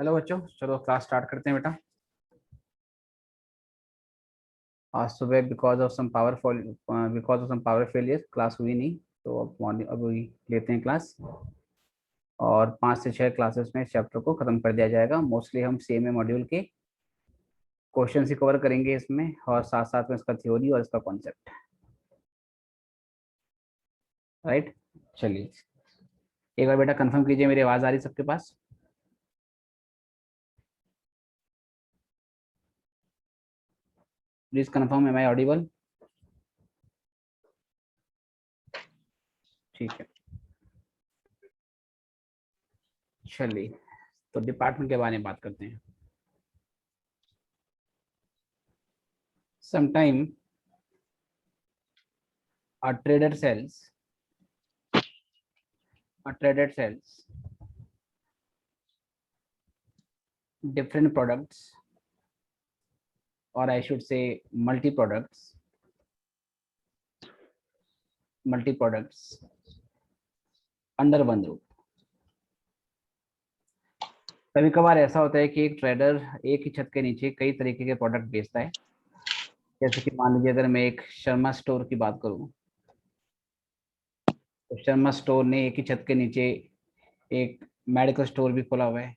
Hello बच्चों, चलो class start करते हैं बेटा। आज सुबह because of some power failure class हुई नहीं, तो अब मॉर्निंग अभी लेते हैं क्लास। और 5 से 6 क्लासेस में इस चैप्टर को खत्म कर दिया जाएगा। मोस्टली हम सीएमए मॉड्यूल के क्वेश्चन ही कवर करेंगे इसमें, और साथ साथ में इसका थ्योरी और इसका कॉन्सेप्ट। राइट, चलिए एक बार बेटा कंफर्म कीजिए, मेरी आवाज़ आ रही है सबके पास? Please confirm, am I audible? ठीक है, चलिए तो डिपार्टमेंट के बारे में बात करते हैं। Sometime a trader sells a trader sells different products, or I should say multi products under one roof। कभी कभार ऐसा होता है कि एक ट्रेडर एक ही छत के नीचे कई तरीके के प्रोडक्ट बेचता है। जैसे कि मान लीजिए, अगर मैं एक शर्मा स्टोर की बात करूं, तो शर्मा स्टोर ने एक ही छत के नीचे एक मेडिकल स्टोर भी खोला हुआ है,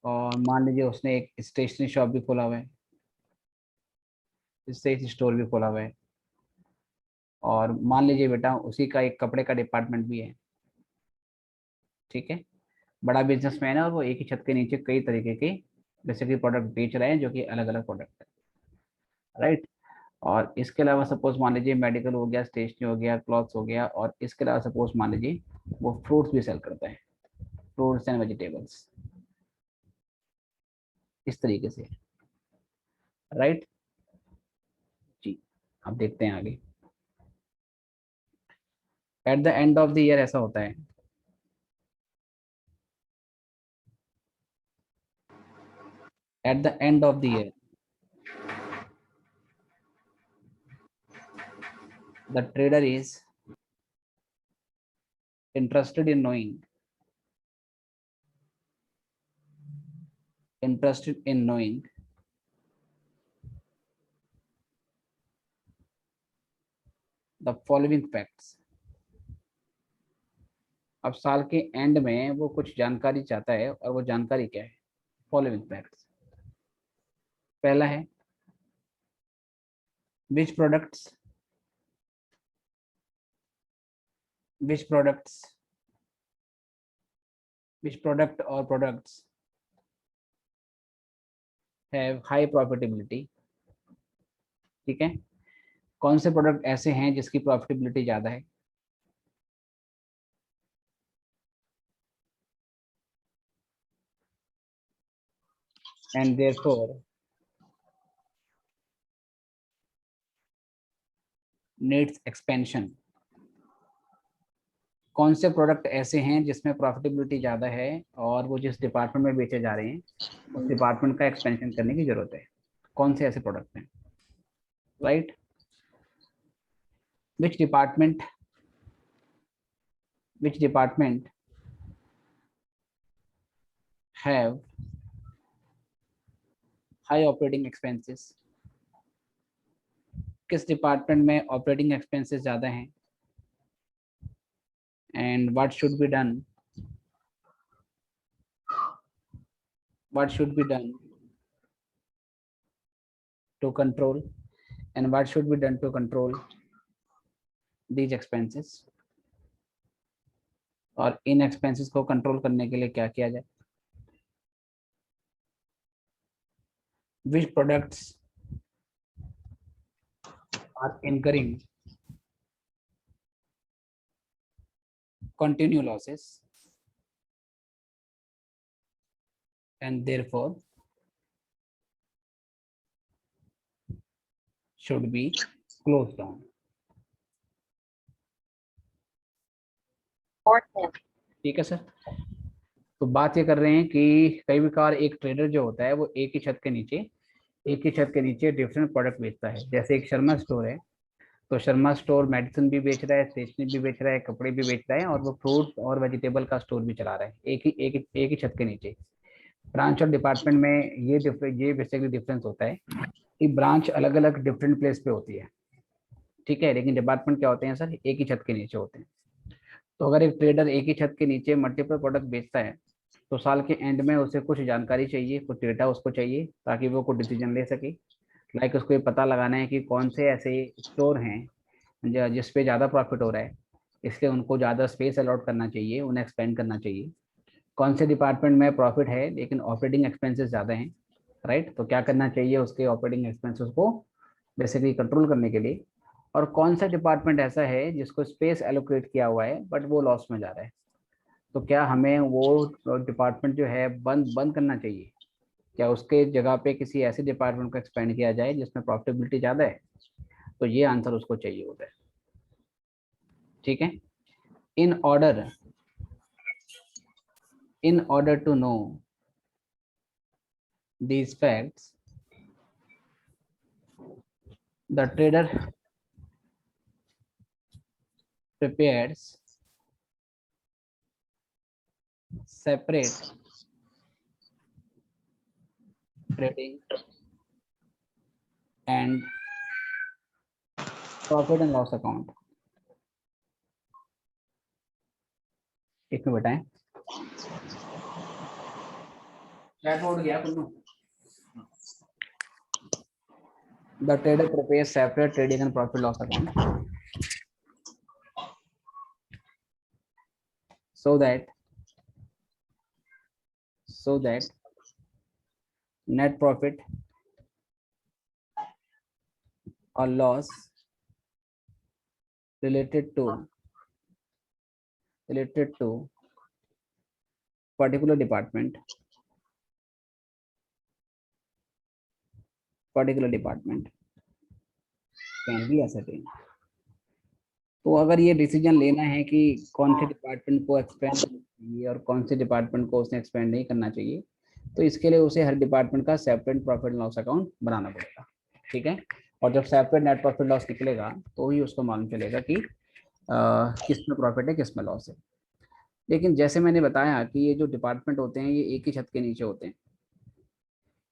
और मान लीजिए उसने एक स्टेशनरी शॉप भी खोला हुआ है, स्टेशनरी स्टोर भी खोला हुआ है, और मान लीजिए बेटा उसी का एक कपड़े का डिपार्टमेंट भी है। ठीक है, बड़ा बिजनेसमैन है और वो एक ही छत के नीचे कई तरीके के बेसिकली प्रोडक्ट बेच रहे हैं, जो कि अलग अलग प्रोडक्ट है। राइट, और इसके अलावा सपोज मान लीजिए मेडिकल हो गया, स्टेशनरी हो गया, क्लॉथ्स हो गया, और इसके अलावा सपोज मान लीजिए वो फ्रूट्स भी सेल करता है, फ्रूट्स एंड वेजिटेबल्स, इस तरीके से। राइट जी, अब देखते हैं आगे। At the end of the year ऐसा होता है, at the end of the year the trader is interested in knowing interested in knowing the following facts। अब साल के एंड में वो कुछ जानकारी चाहता है, और वो जानकारी क्या है? Following facts. पहला है, विच products which products which product और प्रोडक्ट्स हैव हाई प्रॉफिटेबिलिटी। ठीक है, कौन से प्रोडक्ट ऐसे हैं जिसकी प्रॉफिटेबिलिटी ज्यादा है? And therefore needs expansion. कौन से प्रोडक्ट ऐसे हैं जिसमें प्रॉफिटेबिलिटी ज़्यादा है और वो जिस डिपार्टमेंट में बेचे जा रहे हैं उस डिपार्टमेंट का एक्सपेंशन करने की जरूरत है? कौन से ऐसे प्रोडक्ट हैं? Right, which department have high operating expenses. किस डिपार्टमेंट में ऑपरेटिंग एक्सपेंसेस ज़्यादा हैं? And what should be done to control and what should be done to control these expenses, और इन एक्सपेंसेस को कंट्रोल करने के लिए क्या किया जाए? which products are incurring continue losses and therefore should be closed down। ठीक है सर, तो बात ये कर रहे हैं कि कई बार एक ट्रेडर जो होता है वो एक ही छत के नीचे डिफरेंट प्रोडक्ट बेचता है। जैसे एक शर्मा स्टोर है, तो शर्मा स्टोर मेडिसिन भी बेच रहा है, स्टेशनरी भी बेच रहा है, कपड़े भी बेच रहा है, और वो फ्रूट और वेजिटेबल का स्टोर भी चला रहा है एक ही छत के नीचे। ब्रांच और डिपार्टमेंट में ये बेसिकली डिफरेंस होता है कि ब्रांच अलग अलग डिफरेंट प्लेस पे होती है, ठीक है, लेकिन डिपार्टमेंट क्या होते हैं सर, एक ही छत के नीचे होते हैं। तो अगर एक ट्रेडर एक ही छत के नीचे मल्टीपल प्रोडक्ट बेचता है, तो साल के एंड में उसे कुछ जानकारी चाहिए, कुछ डेटा उसको चाहिए, ताकि वो कुछ डिसीजन ले सके। लाइक उसको ये पता लगाना है कि कौन से ऐसे स्टोर हैं जिस पे ज़्यादा प्रॉफिट हो रहा है, इसलिए उनको ज़्यादा स्पेस अलॉट करना चाहिए, उन्हें एक्सपेंड करना चाहिए। कौन से डिपार्टमेंट में प्रॉफिट है लेकिन ऑपरेटिंग एक्सपेंसेस ज़्यादा हैं, राइट, तो क्या करना चाहिए उसके ऑपरेटिंग एक्सपेंसेस को बेसिकली कंट्रोल करने के लिए। और कौन सा डिपार्टमेंट ऐसा है जिसको स्पेस एलोकेट किया हुआ है बट वो लॉस में जा रहा है, तो क्या हमें वो डिपार्टमेंट जो है बंद बंद करना चाहिए, क्या उसके जगह पे किसी ऐसे डिपार्टमेंट को एक्सपेंड किया जाए जिसमें प्रॉफिटेबिलिटी ज़्यादा है। तो ये आंसर उसको चाहिए होता है, ठीक है। In order to know these facts, the trader prepares separate trading and profit and loss account। एक में बताएं, चैट बोर्ड गया Kullu. The trader prepares separate trading and profit loss account so that net profit or loss related to particular department can be ascertained। तो अगर ये decision लेना है कि कौन से डिपार्टमेंट को एक्सपेंड करना चाहिए और कौन से डिपार्टमेंट को उसने एक्सपेंड नहीं करना चाहिए, तो इसके लिए उसे हर डिपार्टमेंट का separate profit and loss account बनाना पड़ेगा, ठीक है। और जब सेपरेट नेट प्रॉफिट लॉस निकलेगा तो ही उसको मालूम चलेगा कि किस में प्रॉफिट है किस में लॉस है। लेकिन जैसे मैंने बताया कि ये जो डिपार्टमेंट होते हैं ये एक ही छत के नीचे होते हैं।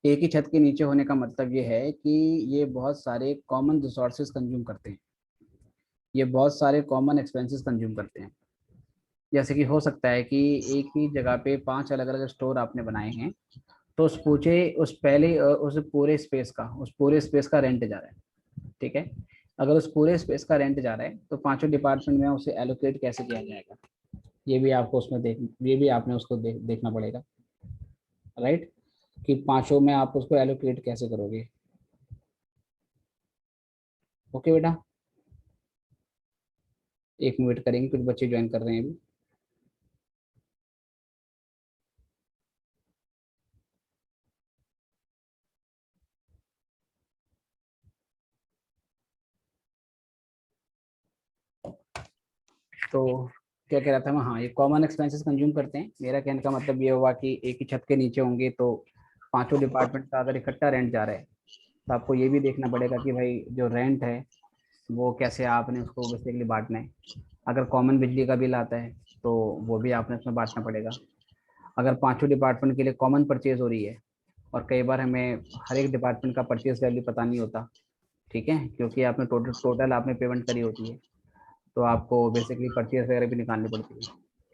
एक ही छत के नीचे होने का मतलब ये है कि ये बहुत सारे कॉमन रिसोर्सेज कंज्यूम करते हैं, ये बहुत सारे कॉमन एक्सपेंसेस कंज्यूम करते हैं। जैसे कि हो सकता है कि एक ही जगह पे 5 अलग अलग स्टोर आपने बनाए हैं, तो उस पूरे स्पेस का रेंट जा रहा है, ठीक है। अगर उस पूरे स्पेस का रेंट जा रहा है तो पांचों डिपार्टमेंट में उसे एलोकेट कैसे किया जाएगा, ये भी आपने उसको देखना पड़ेगा, राइट, कि पांचों में आप उसको एलोकेट कैसे करोगे। ओके बेटा, एक मिनट करेंगे, कुछ बच्चे ज्वाइन कर रहे हैं अभी। तो क्या कह रहा था मैं, हाँ, ये कॉमन एक्सपेंसेस कंज्यूम करते हैं। मेरा कहने का मतलब ये हुआ कि एक ही छत के नीचे होंगे तो पांचों डिपार्टमेंट का अगर इकट्ठा रेंट जा रहा है, तो आपको ये भी देखना पड़ेगा कि भाई जो रेंट है वो कैसे आपने उसको बेसिकली बांटना है। अगर कॉमन बिजली का बिल आता है तो वो भी आपने उसमें बांटना पड़ेगा। अगर पांचों डिपार्टमेंट के लिए कॉमन परचेज हो रही है, और कई बार हमें हर एक डिपार्टमेंट का परचेज वैल्यू पता नहीं होता, ठीक है, क्योंकि आपने टोटल आपने पेमेंट करी होती है, तो आपको बेसिकली परचेज वगैरह भी निकालनी पड़ती है,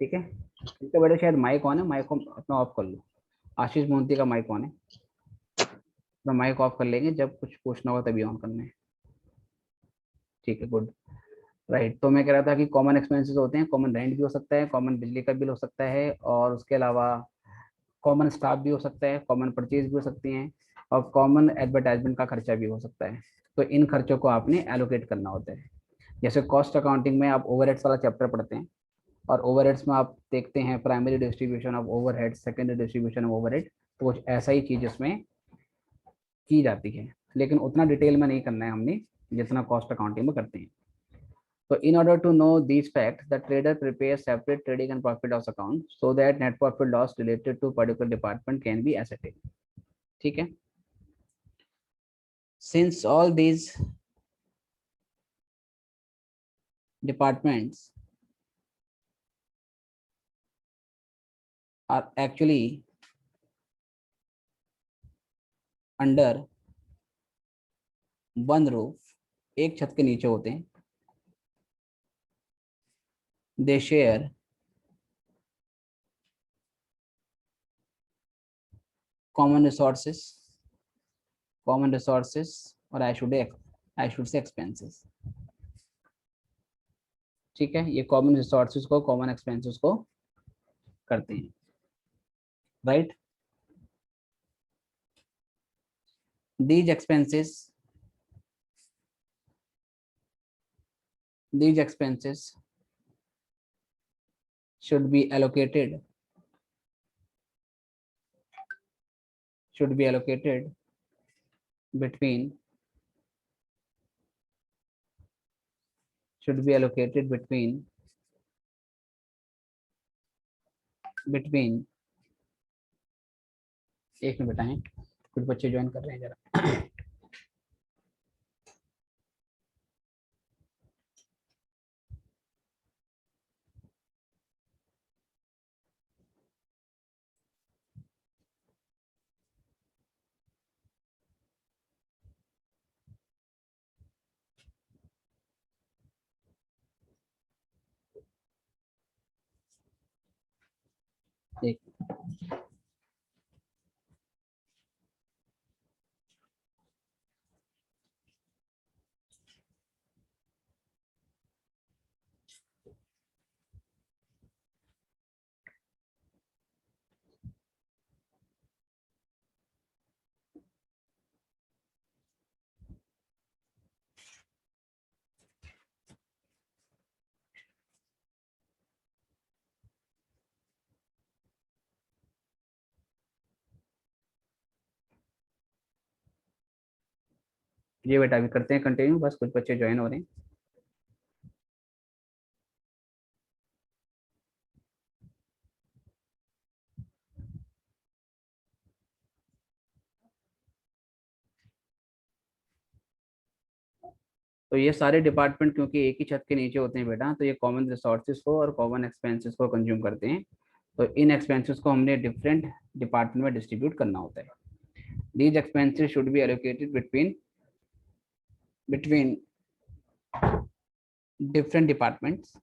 ठीक है। इसके बड़े शायद माइक ऑन है, माइक को अपना ऑफ कर लो। आशीष मोहंती का माइक ऑन है, अपना माइक ऑफ कर लेंगे, जब कुछ पूछना होगा तभी ऑन करना है, ठीक है, गुड, राइट। तो मैं कह रहा था कि कॉमन एक्सपेंसेस होते हैं, कॉमन रेंट भी हो सकता है, कॉमन बिजली का बिल हो सकता है, और उसके अलावा कॉमन स्टाफ भी हो सकता है, कॉमन परचेज भी हो सकती हैं, और कॉमन एडवर्टाइजमेंट का खर्चा भी हो सकता है। तो इन खर्चों को आपने एलोकेट करना होता है। जैसे कॉस्ट अकाउंटिंग में आप ओवरहेड्स वाला चैप्टर पढ़ते हैं, और ओवरहेड्स में आप देखते हैं primary distribution of overhead, secondary distribution of overhead, तो कुछ ऐसा ही चीज इसमें की जाती है, लेकिन उतना डिटेल में नहीं करना है हमने जितना कॉस्ट अकाउंटिंग में करते हैं। So in order to know these facts, the trader prepares separate trading and profit loss account so that net profit loss related to particular department can be ascertained। ठीक है। Since all these departments are actually under one roof, एक छत के नीचे होते हैं. They share common resources, और I should say expenses. ठीक है, ये कॉमन रिसोर्सेज को कॉमन एक्सपेंसेस को करते हैं, right. These expenses should be allocated between एक मिनट बताएं, कुछ बच्चे ज्वाइन कर रहे हैं जरा. एक ये बेटा अभी करते हैं कंटिन्यू, बस कुछ बच्चे ज्वाइन हो रहे हैं. तो ये सारे डिपार्टमेंट क्योंकि एक ही छत के नीचे होते हैं बेटा, तो ये कॉमन रिसोर्सेज को और कॉमन एक्सपेंसेस को कंज्यूम करते हैं. तो इन एक्सपेंसेस को हमने डिफरेंट डिपार्टमेंट में डिस्ट्रीब्यूट करना होता है. These expenses should be allocated between different departments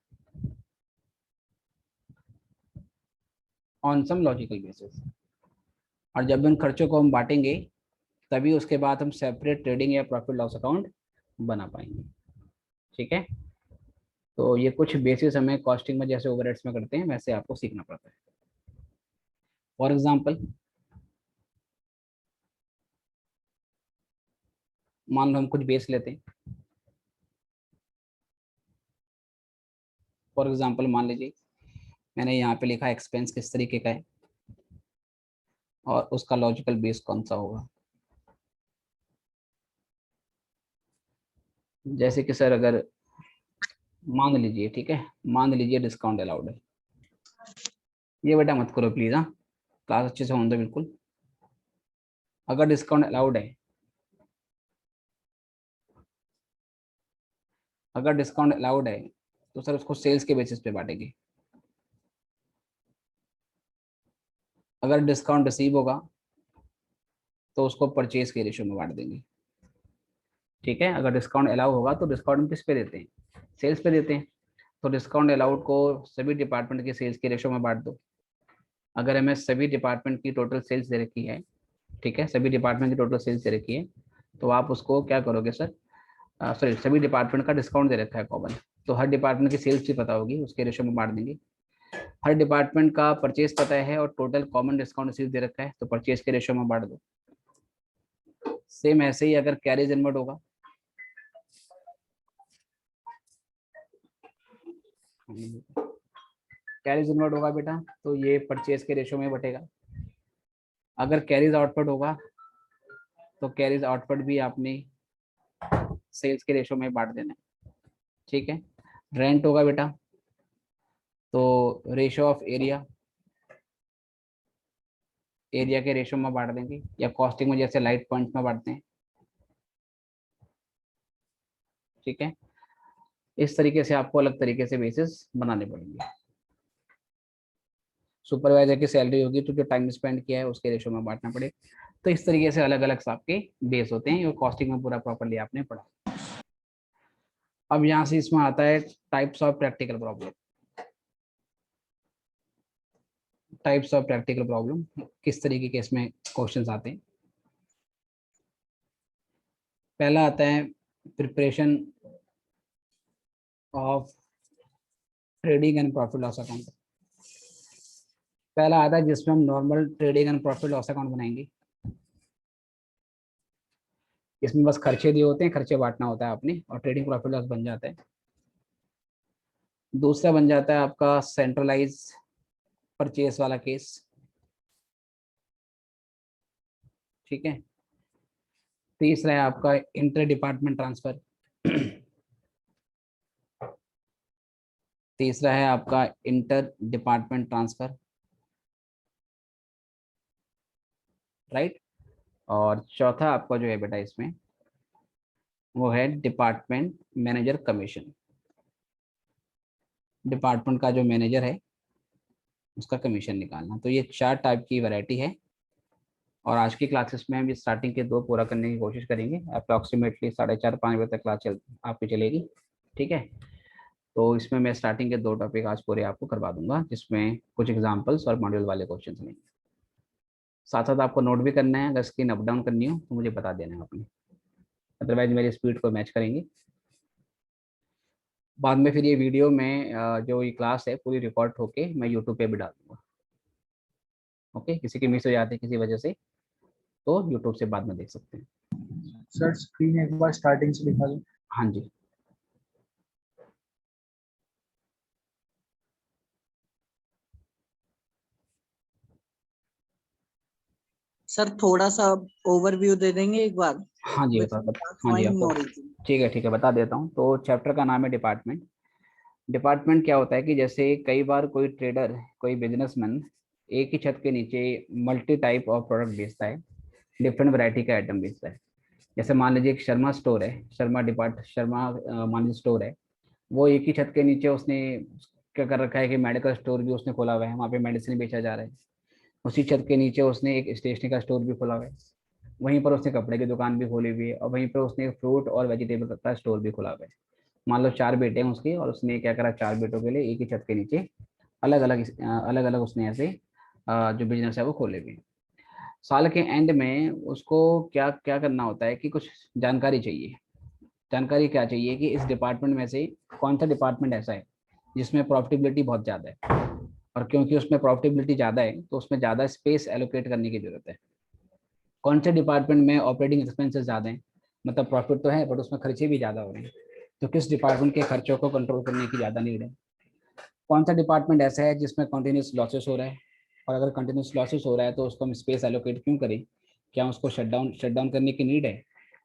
on some logical basis. और जब इन खर्चों को हम बांटेंगे तभी उसके बाद हम सेपरेट ट्रेडिंग या प्रॉफिट लॉस अकाउंट बना पाएंगे. ठीक है, तो ये कुछ बेसिस हमें कॉस्टिंग में जैसे ओवरहेड्स में करते हैं वैसे आपको सीखना पड़ता है. फॉर एग्जांपल, मान लो हम कुछ बेस लेते हैं. फॉर एग्जांपल मान लीजिए मैंने यहाँ पे लिखा एक्सपेंस किस तरीके का है और उसका लॉजिकल बेस कौन सा होगा. जैसे कि सर अगर मान लीजिए, ठीक है, मान लीजिए डिस्काउंट अलाउड है. ये बेटा मत करो प्लीज, हाँ, क्लास अच्छे से होने दो बिल्कुल. अगर डिस्काउंट अलाउड है, तो सर उसको सेल्स के बेसिस पे बांटेंगे. अगर डिस्काउंट रिसीव होगा तो उसको परचेज के रेशियो में बांट देंगे. ठीक है, अगर डिस्काउंट अलाउ होगा तो डिस्काउंट हम किस पे देते हैं, सेल्स पे देते हैं. तो डिस्काउंट अलाउड को सभी डिपार्टमेंट के सेल्स के रेशियो में बांट दो. अगर हमें सभी डिपार्टमेंट की टोटल सेल्स दे रखी है, ठीक है, सभी डिपार्टमेंट की टोटल सेल्स दे रखी है, तो आप उसको क्या करोगे सर, सॉरी, सभी डिपार्टमेंट का डिस्काउंट दे रखा है कॉमन, तो हर डिपार्टमेंट की सेल्स भी पता होगी, उसके रेशियो में बांट देंगे. हर डिपार्टमेंट का परचेज पता है और टोटल कॉमन डिस्काउंट रिसीव दे रखा है, तो परचेज के रेशियो में बांट दो. सेम ऐसे ही अगर कैरेज इनवर्ड होगा, बेटा तो ये परचेज के रेशियो में बटेगा. अगर कैरीज आउटपुट होगा तो कैरीज आउटपुट भी आपने सेल्स के रेशियो में बांट देना है. ठीक है, रेंट होगा बेटा तो रेशियो ऑफ एरिया के रेशियो में बांट देंगे, या कॉस्टिंग में जैसे लाइट पॉइंट में बांटते हैं. ठीक है, इस तरीके से आपको अलग तरीके से बेसिस बनाने पड़ेंगे। सुपरवाइजर की सैलरी होगी तो जो टाइम स्पेंड किया है उसके रेशो में बांटना पड़े। तो इस तरीके से अलग अलग आपके बेस होते हैं, और कॉस्टिंग में पूरा प्रॉपरली आपने पढ़ा। अब यहाँ से इसमें आता है types of practical problem. Types of practical problem किस तरीके के इसमें क्वेश्चंस आते हैं। पहला आता है preparation of trading and profit loss account. पहला आता है जिसमें हम normal trading and profit loss account बनाएंगे। इसमें बस खर्चे दिए होते हैं, खर्चे बांटना होता है आपने, और ट्रेडिंग प्रॉफिट लॉस बन जाता है। दूसरा बन जाता है आपका सेंट्रलाइज परचेस वाला केस। ठीक है। तीसरा है आपका इंटर डिपार्टमेंट ट्रांसफर। तीसरा है आपका इंटर डिपार्टमेंट ट्रांसफर, राइट। और चौथा आपका जो है बेटा इसमें वो है डिपार्टमेंट मैनेजर कमीशन। डिपार्टमेंट का जो मैनेजर है उसका कमीशन निकालना। तो ये 4 टाइप की वैरायटी है, और आज की क्लासेस में हम स्टार्टिंग के 2 पूरा करने की कोशिश करेंगे। अप्रॉक्सीमेटली 4:30-5 बजे तक क्लास आपकी चलेगी। ठीक है। तो इसमें मैं स्टार्टिंग के 2 टॉपिक आज पूरे आपको करवा दूंगा, जिसमें कुछ एग्जाम्पल्स और मॉड्यूल वाले क्वेश्चन लेंगे। साथ साथ आपको नोट भी करना है, अगर स्क्रीन अप डाउन करनी हो तो मुझे बता देना है आपने, अदरवाइज मेरी स्पीड को मैच करेंगे। बाद में फिर ये वीडियो में जो ये क्लास है पूरी रिकॉर्ड होके मैं यूट्यूब पे भी डाल दूंगा। ओके, किसी की मिस हो जाती है किसी वजह से तो यूट्यूब से बाद में देख सकते हैं। सर स्क्रीन एक बार स्टार्टिंग से दिखा दो। हाँ जी। सर थोड़ा सा ओवरव्यू दे देंगे एक बार। हाँ जी Which हाँ जी point नहीं आपको, हो रही थी। ठीक है बता देता हूँ। तो चैप्टर का नाम है डिपार्टमेंट। डिपार्टमेंट क्या होता है कि जैसे कई बार कोई ट्रेडर, कोई बिजनेसमैन एक ही छत के नीचे मल्टी टाइप ऑफ प्रोडक्ट बेचता है, डिफरेंट वैरायटी का आइटम बेचता है। जैसे मान लीजिए एक शर्मा स्टोर है, शर्मा मान लीजिए स्टोर है। वो एक ही छत के नीचे उसने क्या कर रखा है कि मेडिकल स्टोर भी उसने खोला हुआ है, वहाँ पे मेडिसिन बेचा जा रहा है। उसी छत के नीचे उसने एक स्टेशनरी का स्टोर भी खोला हुआ है। वहीं पर उसने कपड़े की दुकान भी खोली हुई है, और वहीं पर उसने फ्रूट और वेजिटेबल का स्टोर भी खोला हुआ है। मान लो 4 बेटे हैं उसके, और उसने क्या करा, 4 बेटों के लिए एक ही छत के नीचे अलग अलग उसने ऐसे जो बिजनेस है वो खोले हुए हैं। साल के एंड में उसको क्या क्या करना होता है कि कुछ जानकारी चाहिए। जानकारी क्या चाहिए कि इस डिपार्टमेंट में से कौन सा डिपार्टमेंट ऐसा है जिसमें प्रॉफिटेबिलिटी बहुत ज़्यादा है, और क्योंकि उसमें प्रॉफिटेबिलिटी ज़्यादा है तो उसमें ज़्यादा स्पेस एलोकेट करने की जरूरत है। कौन से डिपार्टमेंट में ऑपरेटिंग एक्सपेंसेस ज़्यादा हैं, मतलब प्रॉफिट तो है बट उसमें खर्चे भी ज़्यादा हो रहे हैं, तो किस डिपार्टमेंट के खर्चों को कंट्रोल करने की ज़्यादा नीड है। कौन सा डिपार्टमेंट ऐसा है जिसमें कंटिन्यूस लॉसेस हो रहा है, और अगर कंटिन्यूस लॉसेस हो रहा है तो उसको हम स्पेस एलोकेट क्यों करें, क्या उसको शट डाउन करने की नीड है,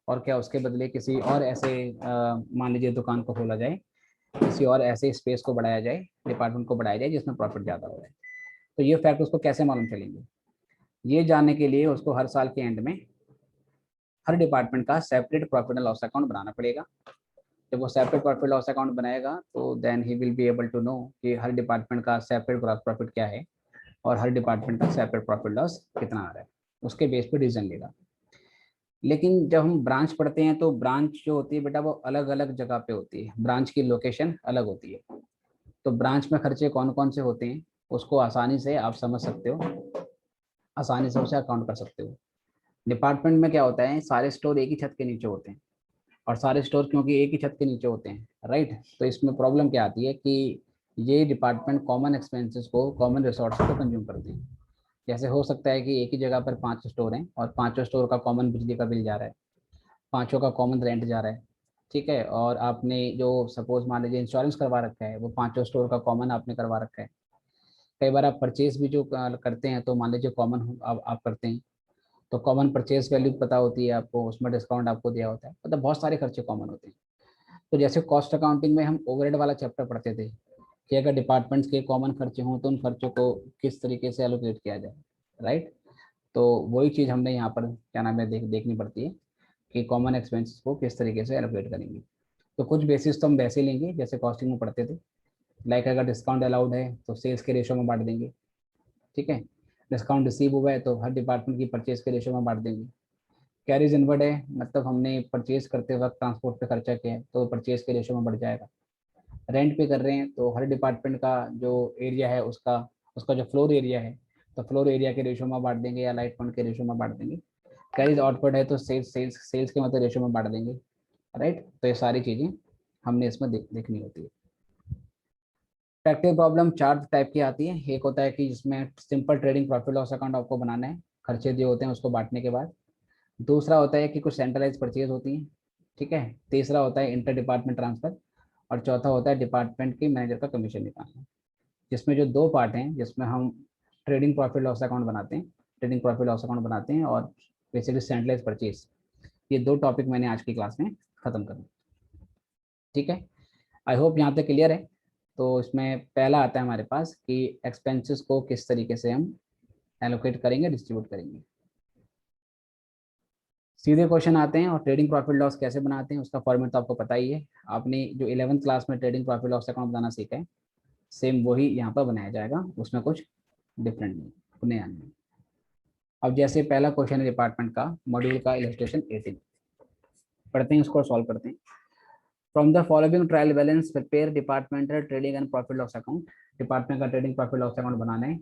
और क्या उसके बदले किसी और ऐसे मान लीजिए दुकान को खोला जाए, किसी और ऐसे स्पेस को बढ़ाया जाए, डिपार्टमेंट को बढ़ाया जाए जिसमें प्रॉफिट ज़्यादा हो रहा है। तो ये फैक्ट उसको कैसे मालूम चलेंगे, ये जानने के लिए उसको हर साल के एंड में हर डिपार्टमेंट का separate profit and loss account बनाना पड़ेगा। जब वो सेपरेट प्रॉफिट लॉस अकाउंट बनाएगा तो then he will be able to know कि हर डिपार्टमेंट का सेपरेट प्रॉफिट क्या है, और हर डिपार्टमेंट का सेपरेट प्रॉफिट लॉस कितना आ रहा है, उसके बेस पे डिसीजन लेगा। लेकिन जब हम ब्रांच पढ़ते हैं तो ब्रांच जो होती है बेटा वो अलग अलग जगह पे होती है, ब्रांच की लोकेशन अलग होती है। तो ब्रांच में खर्चे कौन कौन से होते हैं उसको आसानी से आप समझ सकते हो, आसानी से उसे अकाउंट कर सकते हो। डिपार्टमेंट में क्या होता है, सारे स्टोर एक ही छत के नीचे होते हैं, और सारे स्टोर क्योंकि एक ही छत के नीचे होते हैं, राइट। तो इसमें प्रॉब्लम क्या आती है कि ये डिपार्टमेंट कॉमन एक्सपेंसेस को, कॉमन रिसोर्स को कंज्यूम करते हैं। जैसे हो सकता है कि एक ही जगह पर 5 स्टोर हैं, और पांचों स्टोर का कॉमन बिजली का बिल जा रहा है, पांचों का कॉमन रेंट जा रहा है। ठीक है। और आपने जो सपोज मान लीजिए इंश्योरेंस करवा रखा है, वो पांचों स्टोर का कॉमन आपने करवा रखा है। कई बार आप परचेज भी जो करते हैं तो मान लीजिए कॉमन आप करते हैं, तो कॉमन परचेज वैल्यू पता होती है आपको, उसमें डिस्काउंट आपको दिया होता है, मतलब बहुत सारे खर्चे कॉमन होते हैं। तो जैसे कॉस्ट अकाउंटिंग में हम ओवरहेड वाला चैप्टर पढ़ते थे कि अगर डिपार्टमेंट्स के कॉमन खर्चे हों तो उन खर्चों को किस तरीके से एलोकेट किया जाए, राइट। तो वही चीज़ हमने यहाँ पर क्या नाम है देखनी पड़ती है कि कॉमन एक्सपेंसेस को किस तरीके से एलोकेट करेंगे। तो कुछ बेसिस तो हम वैसे लेंगे जैसे कॉस्टिंग में पढ़ते थे, लाइक अगर डिस्काउंट अलाउड है तो सेल्स के रेशो में बांट देंगे, ठीक है। डिस्काउंट रिसीव हुआ है तो हर डिपार्टमेंट की परचेज के रेशो में बांट देंगे। कैरीज इनवर्ड है, मतलब हमने परचेज करते वक्त ट्रांसपोर्ट पे खर्चा किया है तो परचेज के रेशो में बढ़ जाएगा। रेंट पे कर रहे हैं तो हर डिपार्टमेंट का जो एरिया है उसका उसका जो फ्लोर एरिया है तो फ्लोर एरिया के रेशो में बांट देंगे या लाइट फंड के रेशो में बांट देंगे। कैरीज आउटपुट है तो सेल्स के मतलब रेशो में बांट देंगे, राइट। तो ये सारी चीज़ें हमने इसमें देखनी होती है। प्रैक्टिकल प्रॉब्लम चार टाइप की आती है। एक होता है कि जिसमें simple trading profit loss account आपको बनाना है, खर्चे जो होते हैं उसको बांटने के बाद। दूसरा होता है कि कुछ सेंट्रलाइज परचेज होती है, ठीक है। तीसरा होता है इंटर डिपार्टमेंट ट्रांसफर। और चौथा होता है डिपार्टमेंट के मैनेजर का कमीशन निकालना। जिसमें जो दो पार्ट हैं जिसमें हम ट्रेडिंग प्रॉफिट लॉस अकाउंट बनाते हैं, ट्रेडिंग प्रॉफिट लॉस अकाउंट बनाते हैं और बेसिकली सेंट्रलाइज परचेज, ये दो टॉपिक मैंने आज की क्लास में खत्म करना, ठीक है। आई होप यहाँ तक क्लियर है। तो इसमें पहला आता है हमारे पास कि एक्सपेंसेस को किस तरीके से हम एलोकेट करेंगे, डिस्ट्रीब्यूट करेंगे। सीधे क्वेश्चन आते हैं और ट्रेडिंग प्रॉफिट लॉस कैसे बनाते हैं उसका फॉर्मेट तो आपको पता ही है। आपने जो 11th क्लास में ट्रेडिंग प्रॉफिट लॉस अकाउंट बनाना सीखा है सेम वही यहाँ पर बनाया जाएगा, उसमें कुछ डिफरेंट नहीं, नया नहीं। अब जैसे पहला क्वेश्चन है डिपार्टमेंट का, मॉड्यूल का इलस्ट्रेशन 18, पढ़ते हैं उसको सॉल्व करते हैं। From the following trial balance prepare departmental trading and profit loss account. Department का ट्रेडिंग प्रॉफिट लॉस अकाउंट बनाना है,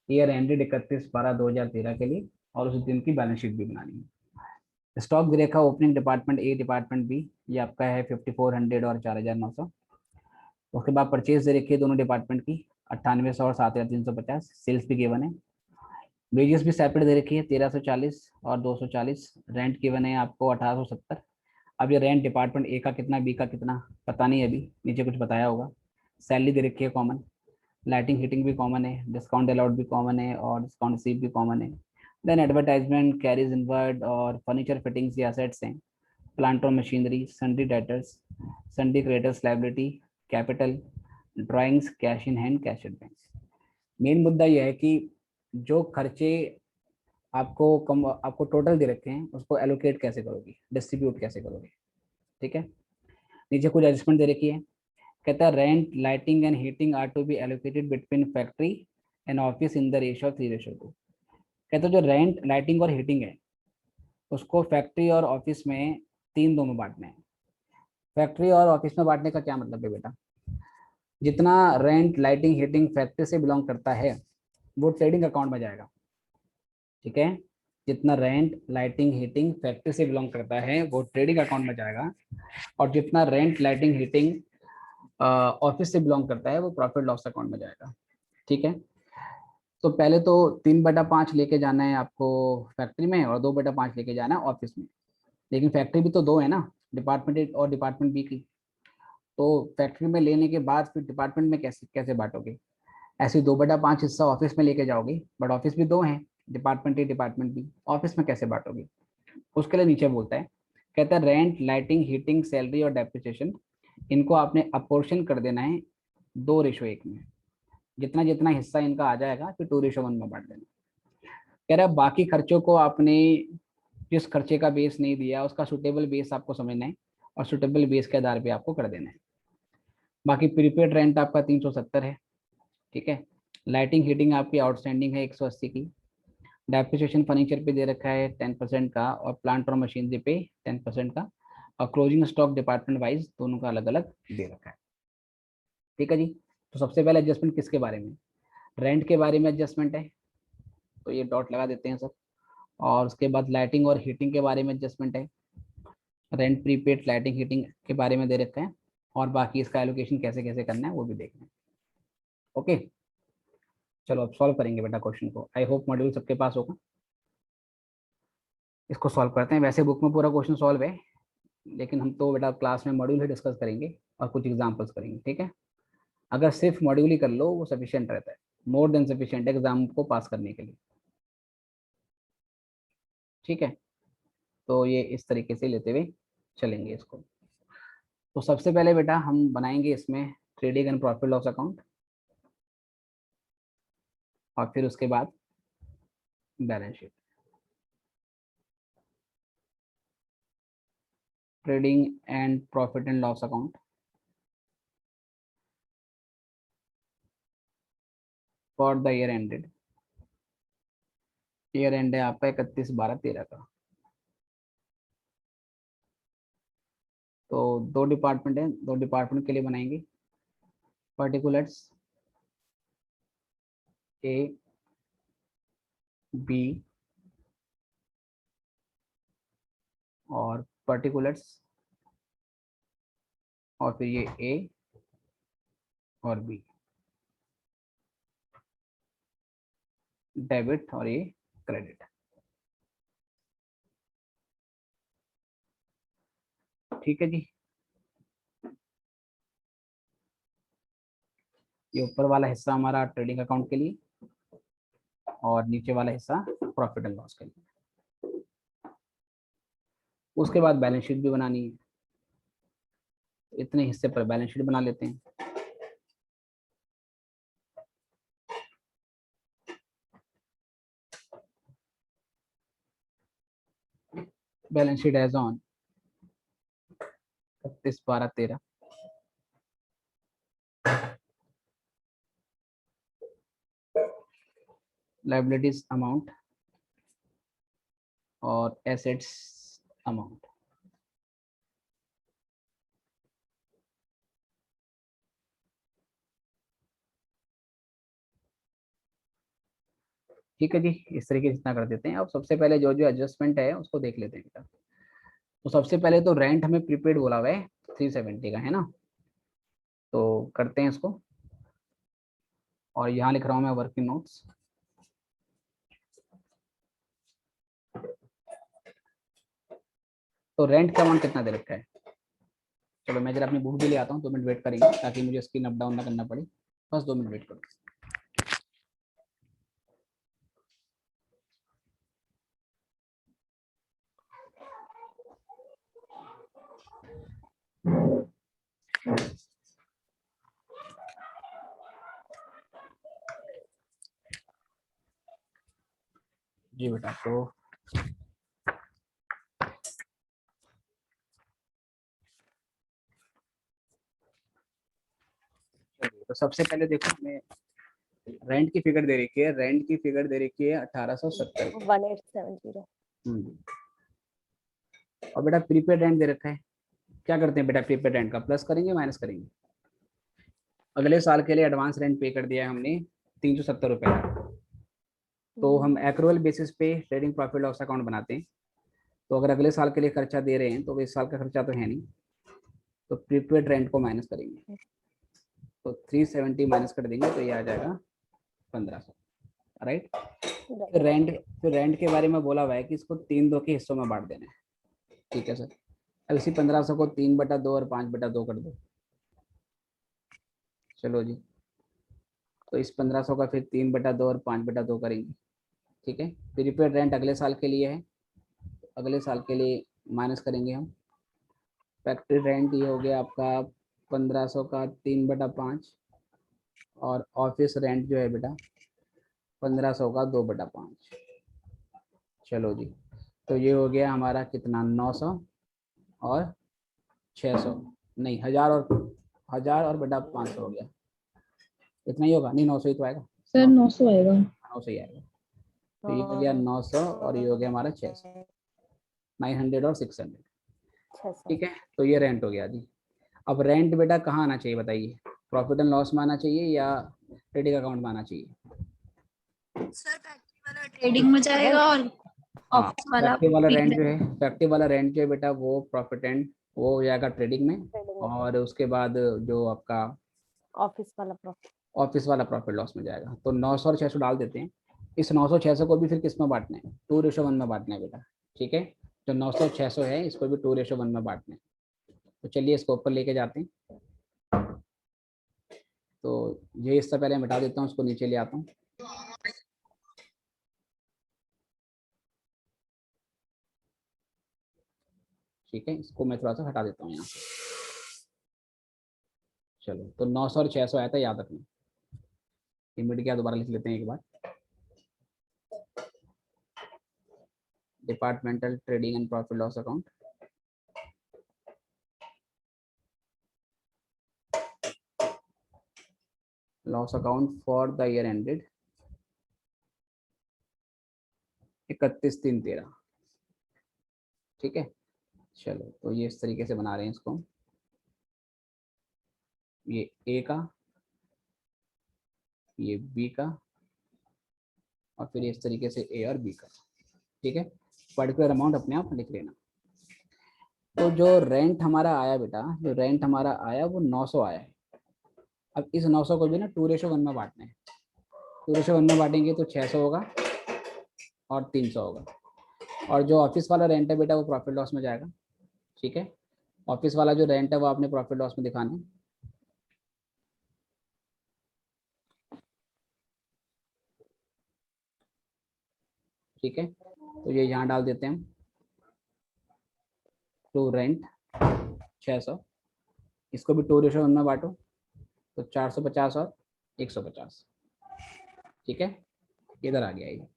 ईयर एंडेड 31/12/2013 के लिए, और उस दिन की बैलेंस शीट भी बनानी है। स्टॉक भी रेखा opening department A department B, ये आपका है 5400 और 4900। उसके बाद परचेज दे रखी है दोनों डिपार्टमेंट की 9800 और 7350। सेल्स भी गिवन है। वेजेस भी सेपरेट दे रखी है 1340 और 240। रेंट गिवन है आपको 1870। अब ये रेंट डिपार्टमेंट ए का कितना, बी का कितना पता नहीं, अभी नीचे कुछ बताया होगा। सैलरी दे रखी है कॉमन, लाइटिंग हीटिंग भी कॉमन है, डिस्काउंट अलाउड भी कॉमन है और डिस्काउंट रिसीव भी कॉमन है। देन एडवर्टाइजमेंट, कैरीज इनवर्ड और फर्नीचर फिटिंग्स ये असेट्स हैं। प्लांट और machinery, सन्डी debtors, सन्डी creditors liability, capital, drawings, cash in hand, cash advance. Main मुद्दा यह है कि जो खर्चे आपको टोटल दे रखे हैं उसको एलोकेट कैसे करोगे, डिस्ट्रीब्यूट कैसे करोगे, ठीक है। नीचे कुछ एडजस्टमेंट दे रखी है। कहता है rent, lighting and heating are to be allocated between factory and office in the ratio of 3:2। कहता है जो रेंट, लाइटिंग और हीटिंग है उसको फैक्ट्री और ऑफिस में 3:2 में बांटना है। फैक्ट्री और ऑफिस में बांटने का क्या मतलब है बेटा, जितना रेंट, लाइटिंग, हीटिंग फैक्ट्री से बिलोंग करता है वो ट्रेडिंग अकाउंट में जाएगा, ठीक है। जितना रेंट, लाइटिंग, हीटिंग फैक्ट्री से बिलोंग करता है वो ट्रेडिंग अकाउंट में जाएगा, और जितना रेंट, लाइटिंग, हीटिंग ऑफिस से बिलोंग करता है वो प्रॉफिट लॉस अकाउंट में जाएगा, ठीक है। तो पहले तो 3/5 लेके जाना है आपको फैक्ट्री में और 2/5 लेके जाना है ऑफिस में। लेकिन फैक्ट्री भी तो दो है ना, डिपार्टमेंट ए और डिपार्टमेंट बी की। तो फैक्ट्री में लेने के बाद फिर डिपार्टमेंट में कैसे कैसे बांटोगे, ऐसे 2/5 हिस्सा ऑफिस में लेके जाओगे, बट ऑफिस भी दो हैं, department A department B, office में कैसे बांटोगे। उसके लिए नीचे बोलता है, कहता है रेंट, लाइटिंग, हीटिंग, सैलरी और डेप्रिसिएशन इनको आपने अपोर्शन कर देना है 2:1 में। जितना जितना हिस्सा इनका आ जाएगा फिर 2:1 में बांट देना। कह रहा है बाकी खर्चों को आपने जिस खर्चे का बेस नहीं दिया उसका सुटेबल बेस आपको समझना है और सुटेबल बेस के आधार पे आपको कर देना है। बाकी प्रीपेड रेंट आपका 370 है, ठीक है। लाइटिंग हीटिंग आपकी आउटस्टैंडिंग है 180 की। डेप्रिसिएशन फर्नीचर पे दे रखा है 10% का और प्लांट और मशीनरी पे 10% का, और क्लोजिंग स्टॉक डिपार्टमेंट वाइज दोनों का अलग अलग दे रखा है, ठीक है जी। तो सबसे पहले एडजस्टमेंट किसके बारे में, रेंट के बारे में एडजस्टमेंट है, तो ये डॉट लगा देते हैं सर। और उसके बाद लाइटिंग और हीटिंग के बारे में एडजस्टमेंट है, रेंट, प्रीपेड, लाइटिंग, हीटिंग के बारे में दे रखा है, और बाकी इसका एलोकेशन कैसे कैसे करना है वो भी देखना है, ओके। चलो अब सॉल्व करेंगे बेटा क्वेश्चन को। आई होप मॉड्यूल सबके पास होगा। इसको सॉल्व करते हैं। वैसे बुक में पूरा क्वेश्चन सॉल्व है, लेकिन हम तो बेटा क्लास में मॉड्यूल ही डिस्कस करेंगे और कुछ एग्जाम्पल्स करेंगे, ठीक है। अगर सिर्फ मॉड्यूल ही कर लो वो सफिशिएंट रहता है, मोर देन सफिशिएंट एग्जाम को पास करने के लिए, ठीक है। तो ये इस तरीके से लेते हुए चलेंगे इसको। तो सबसे पहले बेटा हम बनाएंगे इसमें trading and profit loss account, और फिर उसके बाद balance sheet. Trading and profit and loss account for the year ended, year and है आपका 31/12/13 का। तो दो डिपार्टमेंट है, दो डिपार्टमेंट के लिए बनाएंगे। पर्टिकुलर्स ए बी और पर्टिकुलर्स और फिर ये ए और बी, डेबिट और ये क्रेडिट। ठीक है जी, ये ऊपर वाला हिस्सा हमारा ट्रेडिंग अकाउंट के लिए और नीचे वाला हिस्सा प्रॉफिट एंड लॉस के लिए। उसके बाद बैलेंस शीट भी बनानी है, इतने हिस्से पर बैलेंस शीट बना लेते हैं। Balance sheet as on 31/12/13। Liabilities amount और एसेट्स अमाउंट। ठीक है जी, इस तरीके से इतना कर देते हैं। अब सबसे पहले जो जो एडजस्टमेंट है उसको देख लेते हैं बेटा। तो सबसे पहले तो रेंट हमें प्रीपेड बोला हुआ है 370 का, है ना। तो करते हैं इसको, और यहाँ लिख रहा हूँ मैं वर्किंग नोट्स। तो रेंट का अमाउंट कितना दे रखा है, चलो मैं जरा अपनी बुक भी ले आता हूँ, 2 मिनट वेट करेंगे ताकि मुझे स्क्रीन अप डाउन ना करना पड़े। बस 2 मिनट वेट करो। जी बेटा, तो सबसे पहले देखो हमें रेंट की फिगर दे रखी है, रेंट की फिगर दे रखी है 1870 1870। और बेटा प्रीपेड रेंट दे रखा है। क्या करते हैं बेटा, प्रीपेड रेंट का प्लस करेंगे माइनस करेंगे। अगले साल के लिए एडवांस रेंट पे कर दिया है हमने 370 रुपए का। तो हम एक्रूअल बेसिस पे ट्रेडिंग प्रॉफिट लॉस अकाउंट बनाते हैं। तो अगर अगले साल के लिए खर्चा दे रहे हैं तो इस साल का खर्चा तो है नहीं, तो प्रीपेड रेंट को माइनस करेंगे। तो 370 माइनस कर देंगे तो ये आ जाएगा 1500, राइट। फिर रेंट के बारे में बोला हुआ है कि इसको 3 के हिस्सों में बांट देना है। ठीक है सर। अब इसी 1500 को 3/2 और 5/2 कर दो। चलो जी, तो इस 1500 का फिर 3/2 और 5/2 करेंगे। ठीक है। प्रीपेड रेंट अगले साल के लिए है, अगले साल के लिए माइनस करेंगे हम। फैक्ट्री रेंट ये हो गया आपका 1500 का 3/5, और ऑफिस रेंट जो है बेटा 1500 का 2/5। चलो जी, तो ये हो गया हमारा कितना, 900 और 600, नहीं 1000 और 500 हो गया। इतना ही होगा, नहीं 900 ही तो आएगा सर। 900 आएगा। 900 ही आएगा। तो ये हो गया 900 और ये हो गया हमारा 600, 900 और 600। ठीक है, तो ये रेंट हो गया जी। अब रेंट बेटा कहाँ आना चाहिए बताइए, प्रॉफिट एंड लॉस में आना चाहिए या ट्रेडिंग अकाउंट में आना चाहिए? सर फैक्ट्री वाला ट्रेडिंग में जाएगा और हाँ, ऑफिस वाला फैक्ट्री वाला रेंट जो है, फैक्ट्री वाला रेंट जो है बेटा वो प्रॉफिट एंड वो हो जाएगा ट्रेडिंग में, और उसके बाद जो आपका ऑफिस वाला प्रॉफिट लॉस में जाएगा। तो 900 और 600 डाल देते हैं। इस 900 600 को भी फिर किस में बांटना है, 2:1 में बांटना है बेटा। ठीक है, जो 900 600 है इसको भी 2:1 में बांटना है। तो चलिए इसको ऊपर लेके जाते हैं। तो ये इससे पहले मैं हटा देता हूँ, उसको नीचे ले आता हूँ। ठीक है, इसको मैं थोड़ा सा हटा देता हूँ यहाँ से। चलो, तो 900 और 600 आया था, याद रखना। ये मिट गया, दोबारा लिख लेते हैं एक बार। Departmental trading and profit loss account loss account for the year ended 31/3/13। ठीक है, चलो तो ये इस तरीके से बना रहे हैं इसको, ये ए का, ये बी का, और फिर इस तरीके से ए और बी का। ठीक है, पर्टिकुलर अमाउंट अपने आप लिख लेना। तो जो रेंट हमारा आया बेटा, जो रेंट हमारा आया वो 900 आया है। अब इस 900 को भी ना 2:1 में बांटना है। 2:1 में बांटेंगे तो 600 होगा और 300 होगा। और जो ऑफिस वाला रेंट है बेटा वो प्रॉफिट लॉस में जाएगा। ठीक है, ऑफिस वाला जो रेंट है वो आपने प्रॉफिट लॉस में दिखाना है। ठीक है, तो ये यहाँ डाल देते हैं हम, टू रेंट 600, इसको भी 2:1 में बांटो तो 450 और 150। ठीक है, इधर आ गया ये।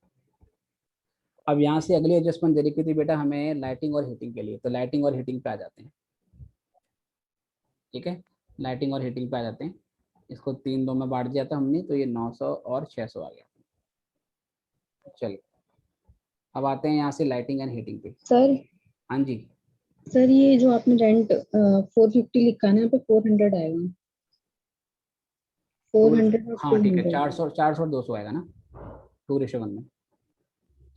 अब यहाँ से अगली एडजस्टमेंट दे रखी थी बेटा हमें लाइटिंग और हीटिंग के लिए, तो लाइटिंग और हीटिंग पे आ जाते हैं। ठीक है, लाइटिंग और हीटिंग पे आ जाते हैं। इसको 3 2 में बांट दिया था हमने, तो ये 900 और 600 आ गया। चलिए अब आते हैं यहाँ से लाइटिंग एंड हीटिंग पे। सर हाँ जी, सर ये जो आपने रेंट 450 लिखा है ना, यहाँ पे 400 आएगा। 400 और हाँ ठीक है, 200। 400 और 200 आएगा ना 2:1 में।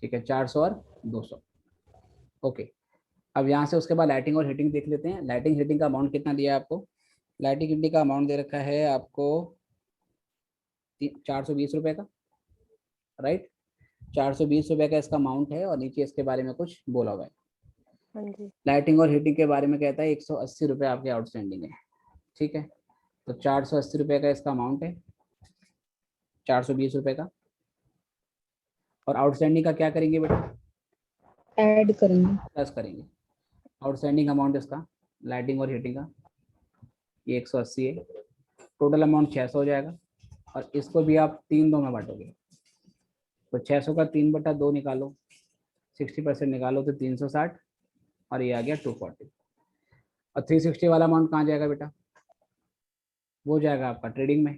ठीक है, 400 और 200। ओके, अब यहाँ से उसके बाद लाइटिंग और हीटिंग देख लेते हैं। लाइटिंग हीटिंग का अमाउंट कितना दिया है आपको? लाइटिंग हीटिंग का अमाउंट दे रखा है आपको 420 रुपये का, राइट। 420 रुपये का इसका अमाउंट है और नीचे इसके बारे में कुछ बोला हुआ है। हाँ जी। लाइटिंग और हीटिंग के बारे में कहता है 180 रुपये आपके आउटस्टैंडिंग है। ठीक है, तो 480 रुपये का इसका अमाउंट है, 420 रुपये का। और आउटस्टैंडिंग का क्या करेंगे बेटा? ऐड करेंगे। प्लस करेंगे। आउटस्टैंडिंग अमाउंट इसका लाइटिंग और हीटिंग का ये 180 है, टोटल अमाउंट 600 हो जाएगा। और इसको भी आप 3 2 में बांटोगे, तो 600 का 3/2 निकालो, 60% निकालो तो 360, और ये आ गया 240। और 360 वाला अमाउंट कहाँ जाएगा बेटा? वो जाएगा आपका ट्रेडिंग में,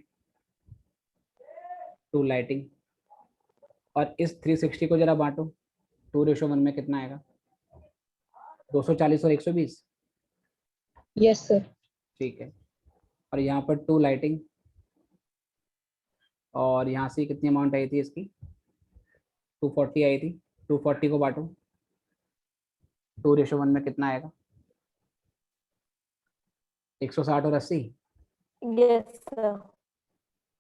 टू लाइटिंग। और इस 360 को जरा बांटो 2:1 में, कितना आएगा? 240 और 120। Yes sir. ठीक है, और यहाँ पर टू लाइटिंग, और यहाँ से कितनी अमाउंट आई थी इसकी? 240 आई थी। 240 को बांटो 2:1 में, कितना आएगा? 160 और 80। Yes sir.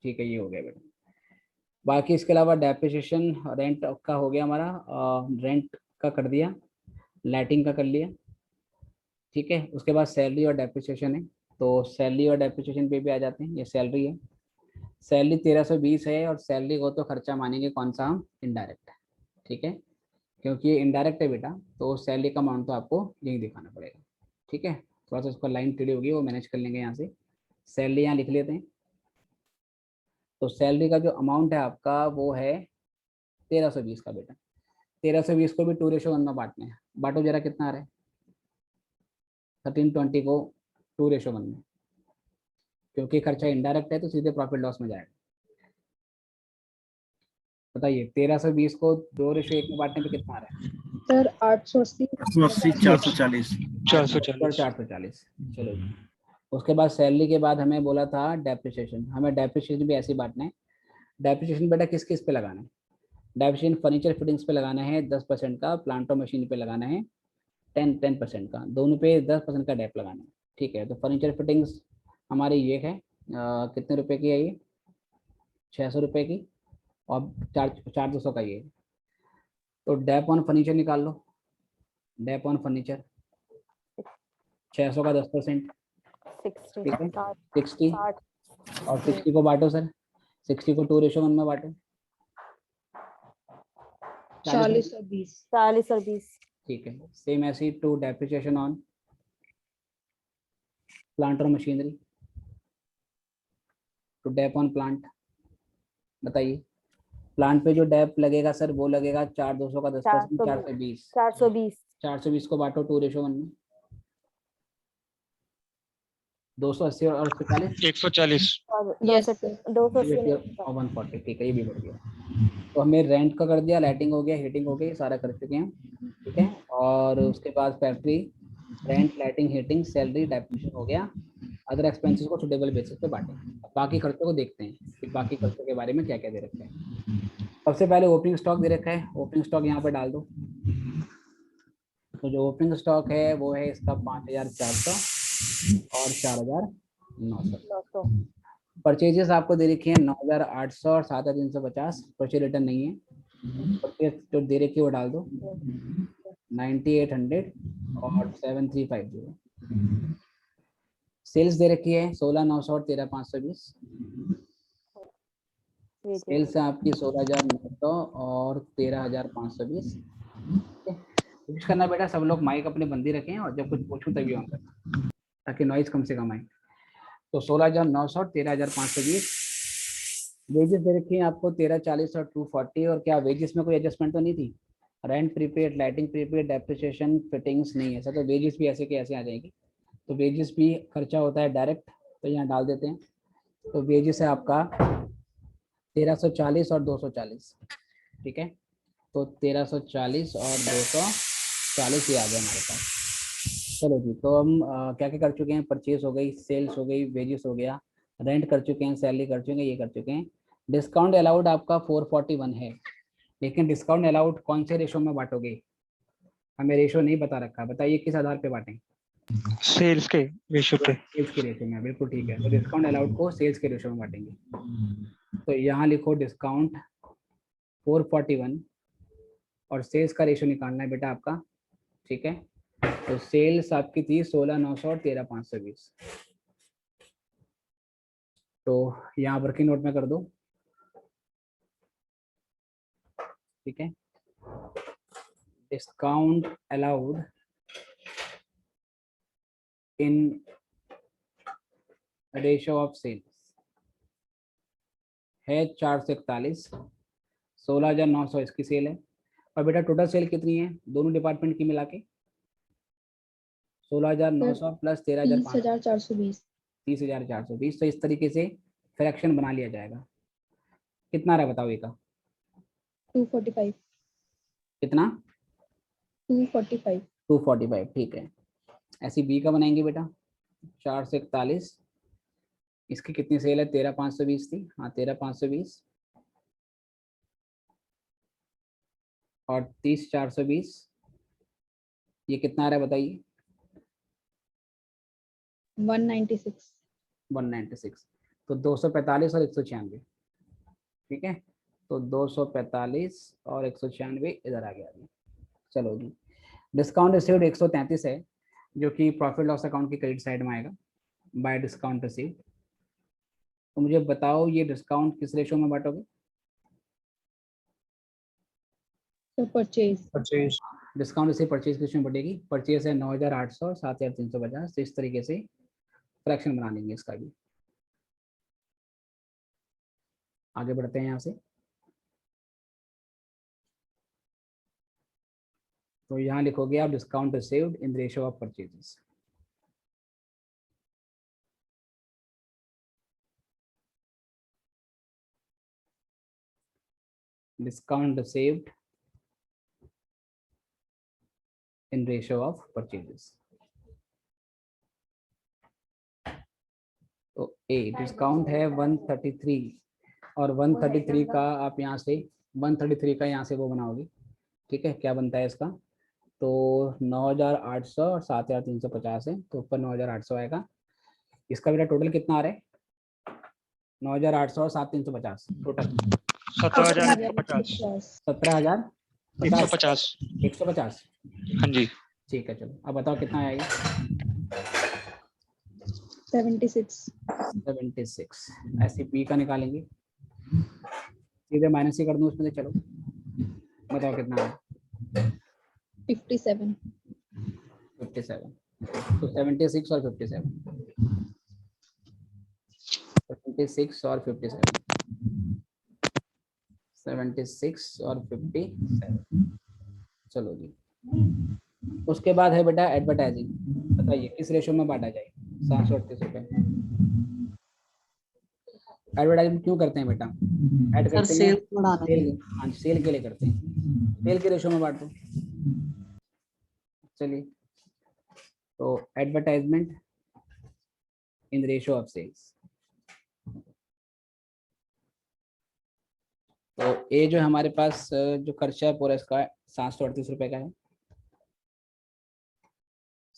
ठीक है, ये हो गया बेटा। बाकी इसके अलावा डेप्रिसिएशन रेंट का हो गया हमारा, रेंट का कर दिया, लाइटिंग का कर लिया। ठीक है, उसके बाद सैलरी और डेप्रिसिएशन है, तो सैलरी और डेप्रिसिएशन पे भी आ जाते हैं। ये सैलरी है, सैलरी 1320 है, और सैलरी को तो खर्चा मानेंगे कौन सा हम? इनडायरेक्ट। ठीक है, क्योंकि ये इनडायरेक्ट है बेटा, तो सैलरी का अमाउंट तो आपको यही दिखाना पड़ेगा। ठीक है, थोड़ा सा उसका लाइन टेढ़ी होगी, वो मैनेज कर लेंगे। यहाँ से सैलरी यहाँ लिख लेते हैं। तो सैलरी का जो अमाउंट है आपका वो है 1320 का बेटा। 1320 को भी 2:1 में बांटना है। बांटो जरा, कितना आ रहा है? 1320 को 2:1 में, क्योंकि खर्चा इनडायरेक्ट है तो सीधे प्रॉफिट लॉस में जाएगा। बताइए, 1320 को 2:1 में बांटने पे कितना आ रहा है? सर 880। 440। 440। चलो जी। उसके बाद सैलरी के बाद हमें बोला था डेप्रिसिएशन। हमें डेप्रिसिएशन भी ऐसे ही बांटना है। डेप्रिसिएशन बेटा किस किस पे लगाना है? डेप्रिसिएशन फर्नीचर फिटिंग्स पे लगाना है 10% का, प्लांट और मशीन पे लगाना है 10% का, दोनों पे 10% का डेप लगाना है। ठीक है, तो फर्नीचर फिटिंग्स हमारी ये है, कितने रुपए की है ये? 600 रुपये की, और 400 का ये। तो डेप ऑन फर्नीचर निकाल लो। डेप ऑन फर्नीचर 600 का 10%, 60। ठीक है 60, 60। और 60 को बांटो सर, 60 को 2:1 में बांटो। 40 और 20। 40 और 20। ठीक है, सेम ऐसे ही टू डेप्रिसिएशन ऑन प्लांट और machinery, to dep on plant. बताइए, प्लांट पे जो डेप लगेगा सर वो लगेगा 4,200 का 10%, 420। 420। 420 को बांटो 2:1 में। 280 और 140 140 और Yes, sir. 280 और 140, ठीक है, ये भी बढ़ गया। तो हमने रेंट का कर दिया, लाइटिंग हो गया, हीटिंग हो गई, सारा कर चुके हैं, ठीक है। और उसके बाद factory rent, lighting, heating, salary, depreciation हो गया। अदर एक्सपेंसेस को सुटेबल बेसिस पे बांटें। अब बाकी खर्चों को देखते हैं कि बाकी खर्चों के बारे में क्या क्या दे रखा है। सबसे पहले ओपनिंग स्टॉक दे रखा है, ओपनिंग स्टॉक यहाँ पे डाल दो। तो जो ओपनिंग स्टॉक है वो है इसका 5400 और 4900। 900। परचेजेस आपको दे रखी है 9800 और 7350, परचेज रिटर्न नहीं है। परचेज जो दे रखी है वो डाल दो 9800 और 7350। सेल्स दे रखी है 16900 और 13520। सेल्स है आपकी 16900 और 13520। कोशिश करना बेटा सब लोग माइक अपने बंदी रखें और जब कुछ पूछूं तभी ऑन करना, ताकि नॉइज कम से कम आए। तो 16900 और 13520। वेजेस दे रखी है आपको 1340 और 240। और क्या वेजेस में कोई एडजस्टमेंट तो नहीं थी? Rent prepaid, lighting prepaid, depreciation, fittings नहीं है सर, तो वेजेस भी ऐसे के ऐसे आ जाएगी। तो वेजेस भी खर्चा होता है डायरेक्ट, तो यहाँ डाल देते हैं। तो वेजेस है आपका 1340 और 240, ठीक है। तो 1340 और 240 ही आ गया हमारे पास। चलो जी, तो हम क्या क्या कर चुके हैं? परचेज हो गई, सेल्स हो गई, वेजेस हो गया, रेंट कर चुके हैं, सैलरी कर चुके हैं, ये कर चुके हैं। डिस्काउंट अलाउड आपका 441 है, लेकिन डिस्काउंट अलाउड कौन से रेशो में बांटोगे? हमें रेशो नहीं बता रखा, बताइए किस आधार पे बांटें? सेल्स के रेशो पे। सेल्स के रेशो में, बिल्कुल ठीक है। तो डिस्काउंट अलाउड को सेल्स के रेशो में बांटेंगे। तो यहाँ लिखो डिस्काउंट 441 और सेल्स का रेशो निकालना है बेटा आपका, ठीक है। तो सेल्स आपकी थी 16900 और 13520। तो यहाँ वर्किंग नोट में कर दो, ठीक है। Discount allowed in ratio of sales है 441, 16900 इसकी सेल है। और बेटा टोटल सेल कितनी है दोनों डिपार्टमेंट की मिला के? 16900 प्लस 13500, 30,420। 30,420। तो इस तरीके से फ्रैक्शन बना लिया जाएगा। कितना रहा बताओ ये का? 245। कितना? 245। 245, ठीक है। ऐसी बी का बनाएंगे बेटा 441। इसकी कितनी सेल है? 13520 थी, हाँ 13520 और 30420। ये कितना आ रहा है बताइए? 196। 196। तो 245 और 196, ठीक है। तो 245 और 196 इधर आ गया अभी। चलो जी, डिस्काउंट रिसीव्ड 133 है, जो कि प्रॉफिट लॉस अकाउंट की क्रेडिट साइड में आएगा बाय डिस्काउंट रिसीव्ड। तो मुझे बताओ ये डिस्काउंट किस रेशो में बांटोगे? तो परचेज। डिस्काउंट रिसीव परचेज किस में बढ़ेगी? परचेज है 9800 और 7350। तो इस तरीके से फ्रैक्शन बना लेंगे इसका भी। आगे बढ़ते हैं यहाँ से। तो यहाँ लिखोगे आप discount received in ratio of purchases. Discount received in ratio of purchases. तो ए डिस्काउंट है 133 और 133 का आप यहाँ से 133 का यहाँ से वो बनाओगे, ठीक है। क्या बनता है इसका? तो 9800 और 7350 है, तो ऊपर 9800 आएगा। इसका बेटा टोटल कितना आ रहा है? 9800 और 7350 टोटल 17,150। 17,150। 150, हाँ जी। ठीक है। चलो अब बताओ कितना आएगा? 76। ऐसे पी का निकालेंगे, सीधे माइनस ही कर दूं उसमें से। चलो बताओ कितना है? 57। 57। तो 76 और 57, 76 और 57, 76 और 57। चलो जी, उसके बाद है बेटा एडवर्टाइजिंग। बताइए किस रेशो में बांटा जाए? ₹738। एडवर्टाइजमेंट क्यों करते हैं बेटा? ऐड सर करते हैं सेल्स बढ़ाने के सेल, लिए। हाँ सेल के लिए करते हैं, सेल के रेशो में बांट दो। चलिए, तो advertisement in ratio of sales. तो ये जो हमारे पास जो खर्चा है पूरा इसका ₹738 का है।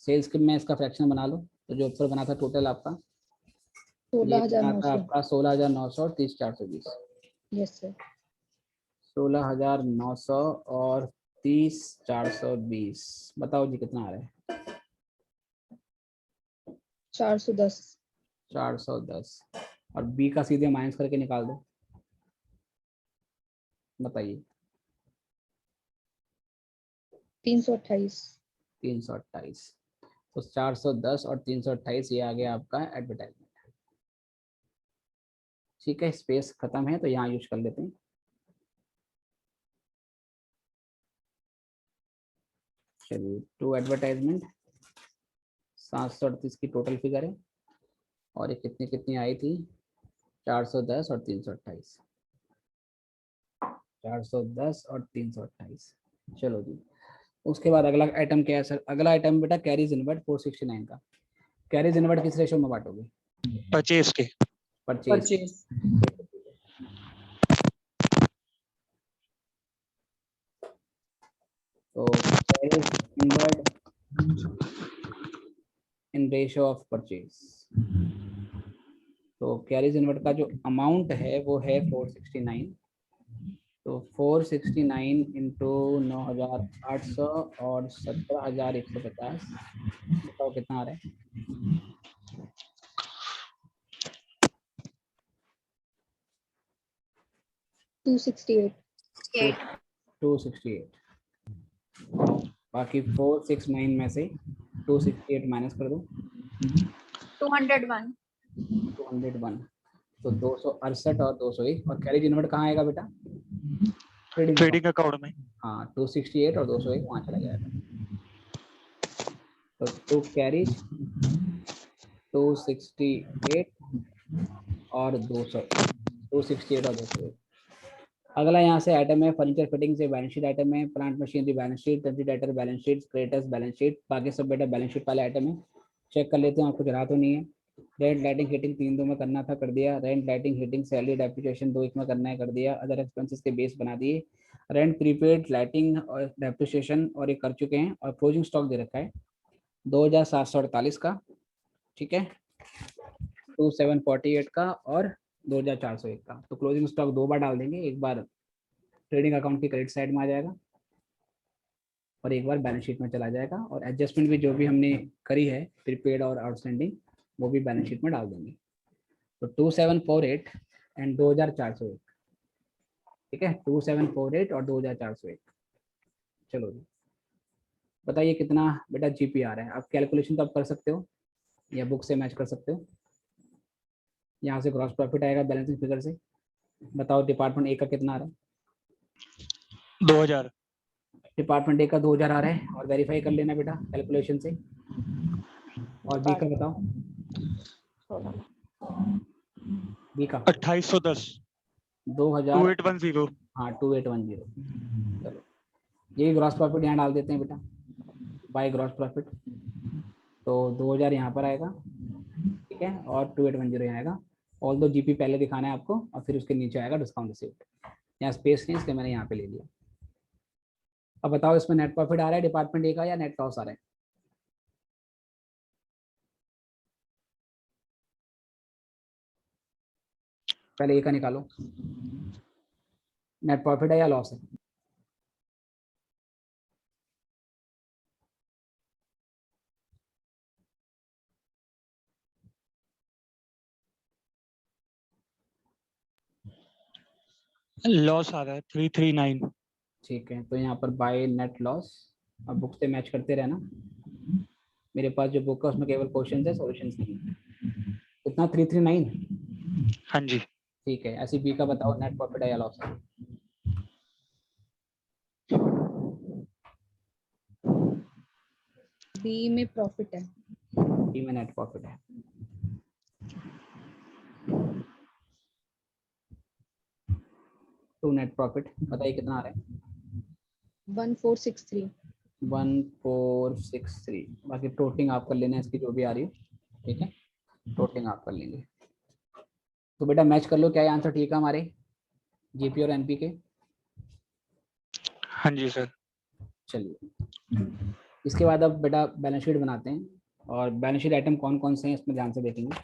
सेल्स के में इसका फ्रैक्शन बना लो, तो जो ऊपर बना था टोटल आपका, ये बना था 16,900। आपका 16,900 और 30,420। Yes sir. 16,900 और 30,420, बताओ जी कितना आ रहा है? 410। 410। और बी का सीधे माइनस करके निकाल दो, बताइए। 328। 328। तो 410 और 328 ये आ गया आपका एडवर्टाइजमेंट। ठीक है, स्पेस खत्म है तो यहाँ यूज कर लेते हैं। चलिए, टू एडवर्टाइजमेंट 738 की टोटल फिगर है, और ये कितनी कितनी आई थी? 410 और 328। 410 और 328। चलो जी, उसके बाद अगला आइटम क्या है सर? अगला आइटम बेटा कैरीज इनवर्ट 469 का। कैरीज इनवर्ट किस रेशो में बांटोगे? परचेज के। परचेज। परचेज। तो carriage inward in ratio of purchase. तो कैरीज इनवर्ट का जो अमाउंट है वो है 469। तो 469 इंटू 9,800 और 17,150, बताओ कितना आ रहा है? 268। 268। बाकी 469 में से 268 माइनस कर दो, 201। 201। तो 268 और 201। और कैरेज इनवर्ट कहाँ आएगा बेटा? ट्रेडिंग। ट्रेडिंग अकाउंट में। हाँ, 268 और 201 वहाँ चला जाएगा। तो टू कैरीज 268 और 200, 268 और 201। अगला यहाँ से आइटम है फर्नीचर फिटिंग से बैलेंस शीट आइटम है, प्लांट मशीनरी बैलेंस शीट, कंसिडरेटर balance sheet, creditors balance sheet, बाकी सब बेटा बैलेंस शीट वाले आइटम है। चेक कर लेते हैं, आपको जरा तो नहीं है। रेंट लाइटिंग हीटिंग 3-2 में करना था, कर दिया। Rent lighting heating salary depreciation 2-1 में करना है, कर दिया। अदर एक्सपेंसेस के बेस बना दिए। रेंट प्रीपेड लाइटिंग और डेप्रिसिएशन और ये कर चुके हैं। और क्लोजिंग स्टॉक दे रखा है 2,748 का, ठीक है, 2,748 का और 2,401 का। तो क्लोजिंग स्टॉक 2 बार डाल देंगे, एक बार ट्रेडिंग अकाउंट की क्रेडिट साइड में आ जाएगा और एक बार बैलेंस शीट में चला जाएगा। और एडजस्टमेंट भी जो भी हमने करी है प्रीपेड और आउटस्टैंडिंग, वो भी बैलेंस शीट में डाल देंगे। तो 2,748 एंड 2,401, ठीक है, 2,748 और 2,401। चलो जी, बताइए कितना बेटा जीपी आ रहा है? आप कैलकुलेशन तो आप कर सकते हो या बुक से मैच कर सकते हो। यहाँ से ग्रॉस प्रॉफिट आएगा बैलेंसिंग फिगर से। बताओ डिपार्टमेंट ए का कितना आ रहा है? 2000। डिपार्टमेंट ए का 2,000 आ रहा है, और वेरीफाई कर लेना बेटा कैलकुलेशन से। और बी का बताओ, 16। बी का 2810। 2,000। 2810। हाँ 2,810। चलो, ये ग्रॉस प्रॉफिट यहाँ डाल देते हैं बेटा, बाय ग्रॉस प्रॉफिट। तो 2,000 यहाँ पर आएगा, ठीक है, और 2,810 यहाँ आएगा। ऑल दो जीपी पहले दिखाना है आपको, और फिर उसके नीचे आएगा डिस्काउंट रिसीव्ड। यहाँ स्पेस नहीं, इसलिए मैंने यहाँ पे ले लिया। अब बताओ इसमें नेट प्रॉफिट आ रहा है डिपार्टमेंट ए का या नेट लॉस आ रहा है? पहले ए का निकालो, नेट प्रॉफिट है या लॉस है? लॉस आ रहा है 339। ठीक है, तो यहाँ पर बाय नेट लॉस। अब बुक से मैच करते रहना, मेरे पास जो बुक है उसमें केवल क्वेश्चन है, सॉल्यूशन नहीं है। कितना? 339। हाँ जी। ठीक है, ऐसी बी का बताओ नेट प्रॉफिट है या लॉस है? बी में प्रॉफिट है। बी में नेट प्रॉफिट है। टू नेट प्रॉफिट बताइए कितना आ रहा है? 1463। 1463। बाकी टोटलिंग आप कर लेना इसकी जो भी आ रही हो, ठीक है, टोटलिंग आप कर लेंगे। तो बेटा मैच कर लो, क्या आंसर ठीक है हमारे जीपी और एनपी के? हाँ जी सर। चलिए इसके बाद अब बेटा बैलेंस शीट बनाते हैं, और बैलेंस शीट आइटम कौन कौन से हैं इसमें ध्यान से देखेंगे।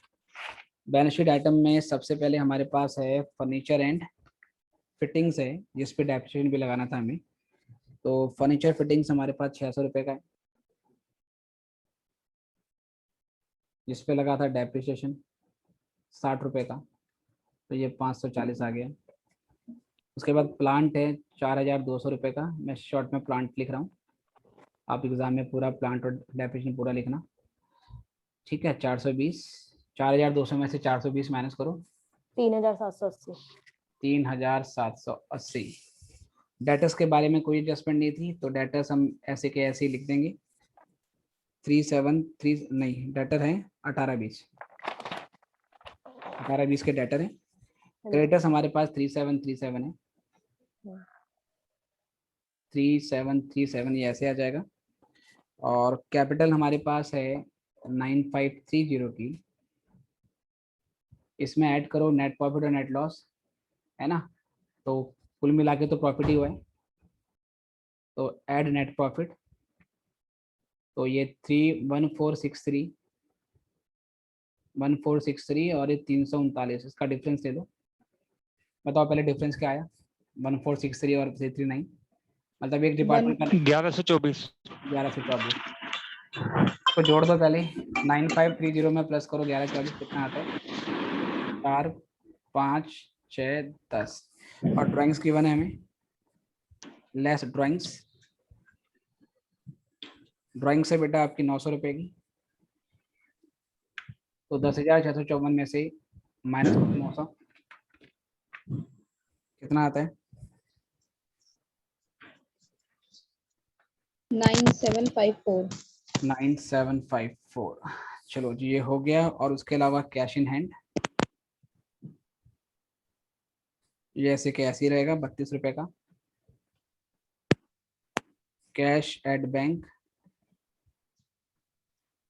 बैलेंस शीट आइटम में सबसे पहले हमारे पास है फर्नीचर एंड फिटिंग्स है, जिस पे डेप्रिसिएशन भी लगाना था हमें। तो फर्नीचर फिटिंग्स हमारे पास 600 रुपये का है, जिस पे लगा था डेप्रिसिएशन 60 रुपये का, तो ये 540 आ गया। उसके बाद प्लांट है 4200 रुपये का, मैं शॉर्ट में प्लांट लिख रहा हूँ, आप एग्जाम में पूरा प्लांट और डेप्रिसिएशन पूरा लिखना, ठीक है। 420, 4200 में से 420 माइनस करो, 3780। 3780। डेटर्स के बारे में कोई एडजस्टमेंट नहीं थी, तो डेटर्स हम ऐसे के ऐसे ही लिख देंगे। 373 नहीं, डेटर है 1820, 1820 के डेटर है। क्रेडिटर्स हमारे पास 3737 है, 3737 ये ऐसे आ जाएगा। और कैपिटल हमारे पास है 9530 की, इसमें ऐड करो नेट प्रॉफिट और नेट लॉस, है ना, तो कुल मिला के तो प्रॉफिट ही हुआ है, तो ऐड नेट प्रॉफिट, तो ये 1463 और ये 339, इसका डिफरेंस दे दो। बताओ पहले डिफरेंस क्या आया 1463 और 339, मतलब एक डिपार्टमेंट का 1124। 1124 को जोड़ दो पहले, 9530 में प्लस करो 1124, कितना आता है 4 5 6 10। और ड्राइंग्स की बने हमें लेस ड्राइंग से बेटा आपकी 900 रुपये की, तो 10,654 में से माइनस 900 कितना आता है 9754। 9754। चलो जी ये हो गया। और उसके अलावा कैश इन हैंड, ये ऐसे कैश ही रहेगा 32 रुपये का। कैश एट बैंक,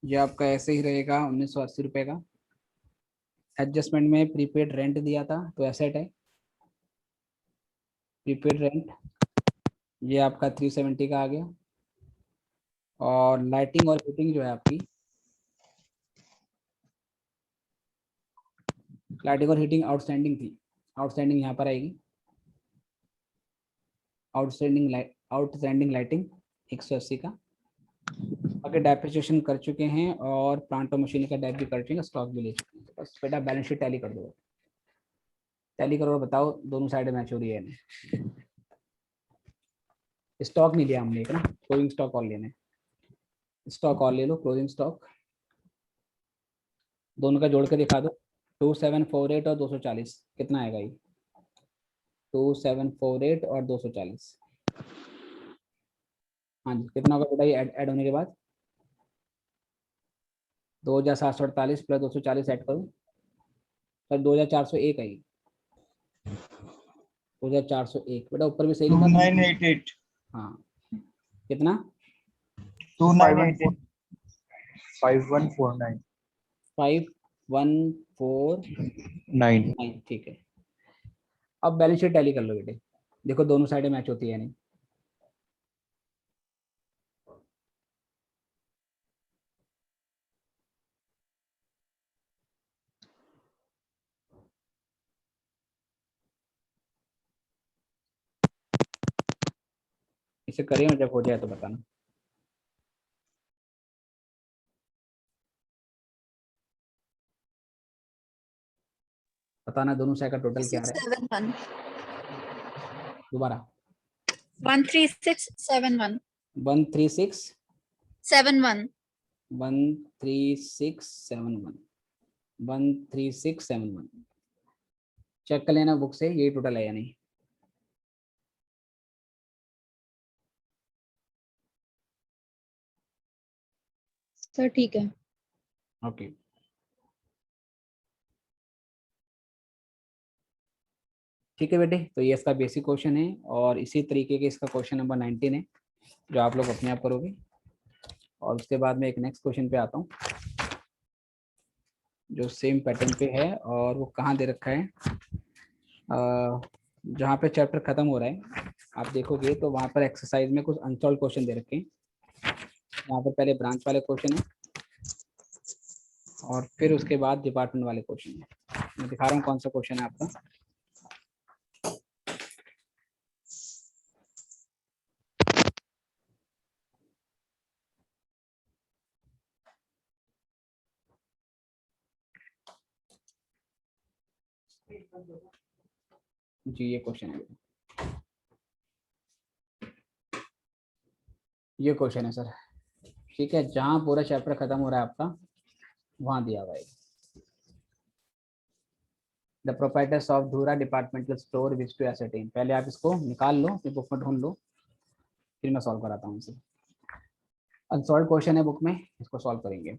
ये आपका ऐसे ही रहेगा 1980 रुपये का। एडजस्टमेंट में प्रीपेड रेंट दिया था, तो एसेट है प्रीपेड रेंट, ये आपका 370 का आ गया। और लाइटिंग और हीटिंग जो है आपकी, लाइटिंग और हीटिंग आउटस्टैंडिंग थी, आउटस्टैंडिंग यहाँ पर आएगी, आउटस्टैंडिंग लाइटिंग 180 का। बाकी डेप्रिसिएशन कर चुके हैं और प्लांट और मशीनरी का डेप भी कर चुके हैं, स्टॉक भी ले चुके हैं। तो बस बेटा बैलेंस शीट टैली कर दो, टैली करो और बताओ दोनों साइड मैच हो रही है। स्टॉक नहीं लिया हमने एक ना, क्लोजिंग स्टॉक और लेने, स्टॉक और ले लो, क्लोजिंग स्टॉक दोनों का जोड़ के दिखा दो। 2748 और 240 कितना आएगा ये 2748 और 240, हाँ जी कितना होगा बेटा ये ऐड होने के बाद 2748 प्लस 240 ऐड करो, सर 2401 आई, 2401 बेटा ऊपर भी सही लिखा था। 2988। हाँ कितना 2988। 5149। 5149, 9। ठीक है। अब बैलेंस शीट टैली कर लो बेटे, देखो दोनों साइडें मैच होती है नहीं। इसे करें और जब हो जाए तो बताना। बताना दोनों साइड का टोटल क्या आ रहा है 671 दोबारा। 13671 136 71 13671 13671 चेक कर लेना बुक से यही टोटल है या नहीं। सर ठीक है। ओके ठीक है बेटे, तो ये इसका बेसिक क्वेश्चन है और इसी तरीके के इसका क्वेश्चन नंबर 19 है जो आप लोग अपने आप करोगे। और उसके बाद में एक नेक्स्ट क्वेश्चन पे आता हूँ जो सेम पैटर्न पे है और वो कहाँ दे रखा है, जहाँ पे चैप्टर खत्म हो रहा है आप देखोगे तो वहाँ पर एक्सरसाइज में कुछ अनसॉल्व क्वेश्चन दे रखे हैं। यहाँ पर पहले ब्रांच वाले क्वेश्चन है और फिर उसके बाद डिपार्टमेंट वाले क्वेश्चन है। मैं दिखा रहा हूँ कौन सा क्वेश्चन है आपका। जी ये क्वेश्चन है, ये क्वेश्चन है सर। ठीक है, जहाँ पूरा चैप्टर खत्म हो रहा है आपका वहाँ दिया हुआ है। The proprietors of Dhura departmental store wish to ascertain. पहले आप इसको निकाल लो, अपनी बुक में ढूंढ लो, फिर मैं सॉल्व कराता हूँ इसे। अनसॉल्व क्वेश्चन है बुक में, इसको सॉल्व करेंगे।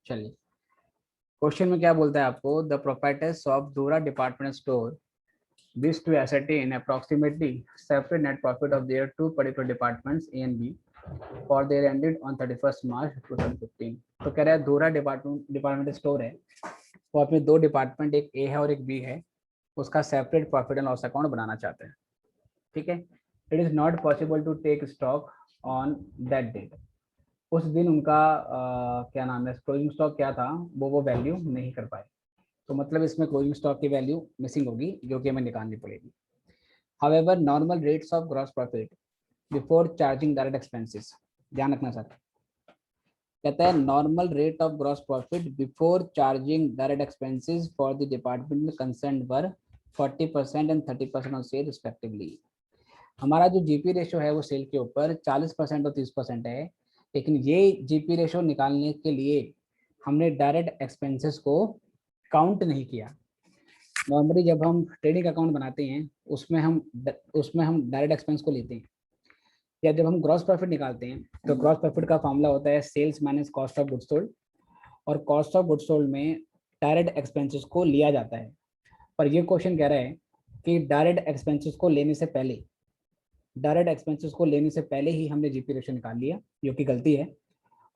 चलिए, क्वेश्चन में क्या बोलता है आपको, द प्रोप्राइटर्स ऑफ धूरा department store wish to ascertain approximately separate net profit of their two particular departments A and B for their ended on 31st March 2015। तो कह रहा है धूरा डिपार्टमेंट स्टोर है, वो अपने दो डिपार्टमेंट एक ए है और एक बी है, उसका separate profit and loss account बनाना चाहते हैं। ठीक है, it is not possible to take stock on that date. उस दिन उनका क्या नाम है, क्लोजिंग स्टॉक क्या था वो वैल्यू नहीं कर पाए। तो मतलब इसमें क्लोजिंग स्टॉक की वैल्यू मिसिंग होगी जो कि हमें निकालनी पड़ेगी। However normal rates of gross profit before charging direct expenses, ध्यान रखना सर, कहता है normal rate of gross profit before charging direct expenses for the department concerned were 40% and 30% on sale respectively. हमारा जो जीपी रेशो है वो cell के ऊपर 40% और 30% है, लेकिन ये जीपी रेशो निकालने के लिए हमने डायरेक्ट एक्सपेंसेस को काउंट नहीं किया। नॉर्मली जब हम ट्रेडिंग अकाउंट बनाते हैं उसमें हम डायरेक्ट एक्सपेंस को लेते हैं, या जब हम ग्रॉस प्रॉफिट निकालते हैं तो ग्रॉस प्रॉफिट का फॉर्मूला होता है sales minus cost of goods sold, और कॉस्ट ऑफ गुड्स सोल्ड में डायरेक्ट एक्सपेंसेस को लिया जाता है। पर ये क्वेश्चन कह रहा है कि डायरेक्ट एक्सपेंसेस को लेने से पहले ही हमने जीपी रेशो निकाल लिया, जो कि गलती है,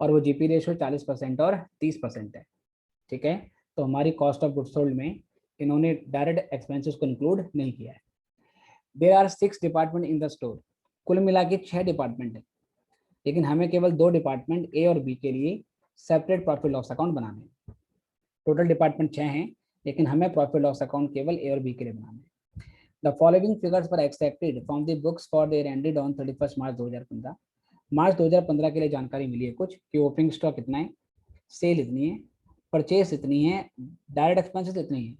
और वो जीपी रेशो 40% और 30% है। ठीक है, तो हमारी कॉस्ट ऑफ गुड्स सोल्ड में इन्होंने डायरेक्ट एक्सपेंसेस को इंक्लूड नहीं किया है। There are 6 department in the store, कुल मिला के 6 डिपार्टमेंट है, लेकिन हमें केवल 2 डिपार्टमेंट ए और बी के लिए सेपरेट प्रॉफिट लॉस अकाउंट बनाने हैं। टोटल डिपार्टमेंट 6 हैं, लेकिन हमें प्रॉफिट लॉस अकाउंट केवल ए और बी के लिए बनाना है। The following figures were extracted from the books for their ended on 31 मार्च 2015। मार्च 2015 के लिए जानकारी मिली है कुछ कि ओपनिंग स्टॉक इतना है, सेल इतनी है, परचेस इतनी है, डायरेक्ट एक्सपेंसेस इतनी है।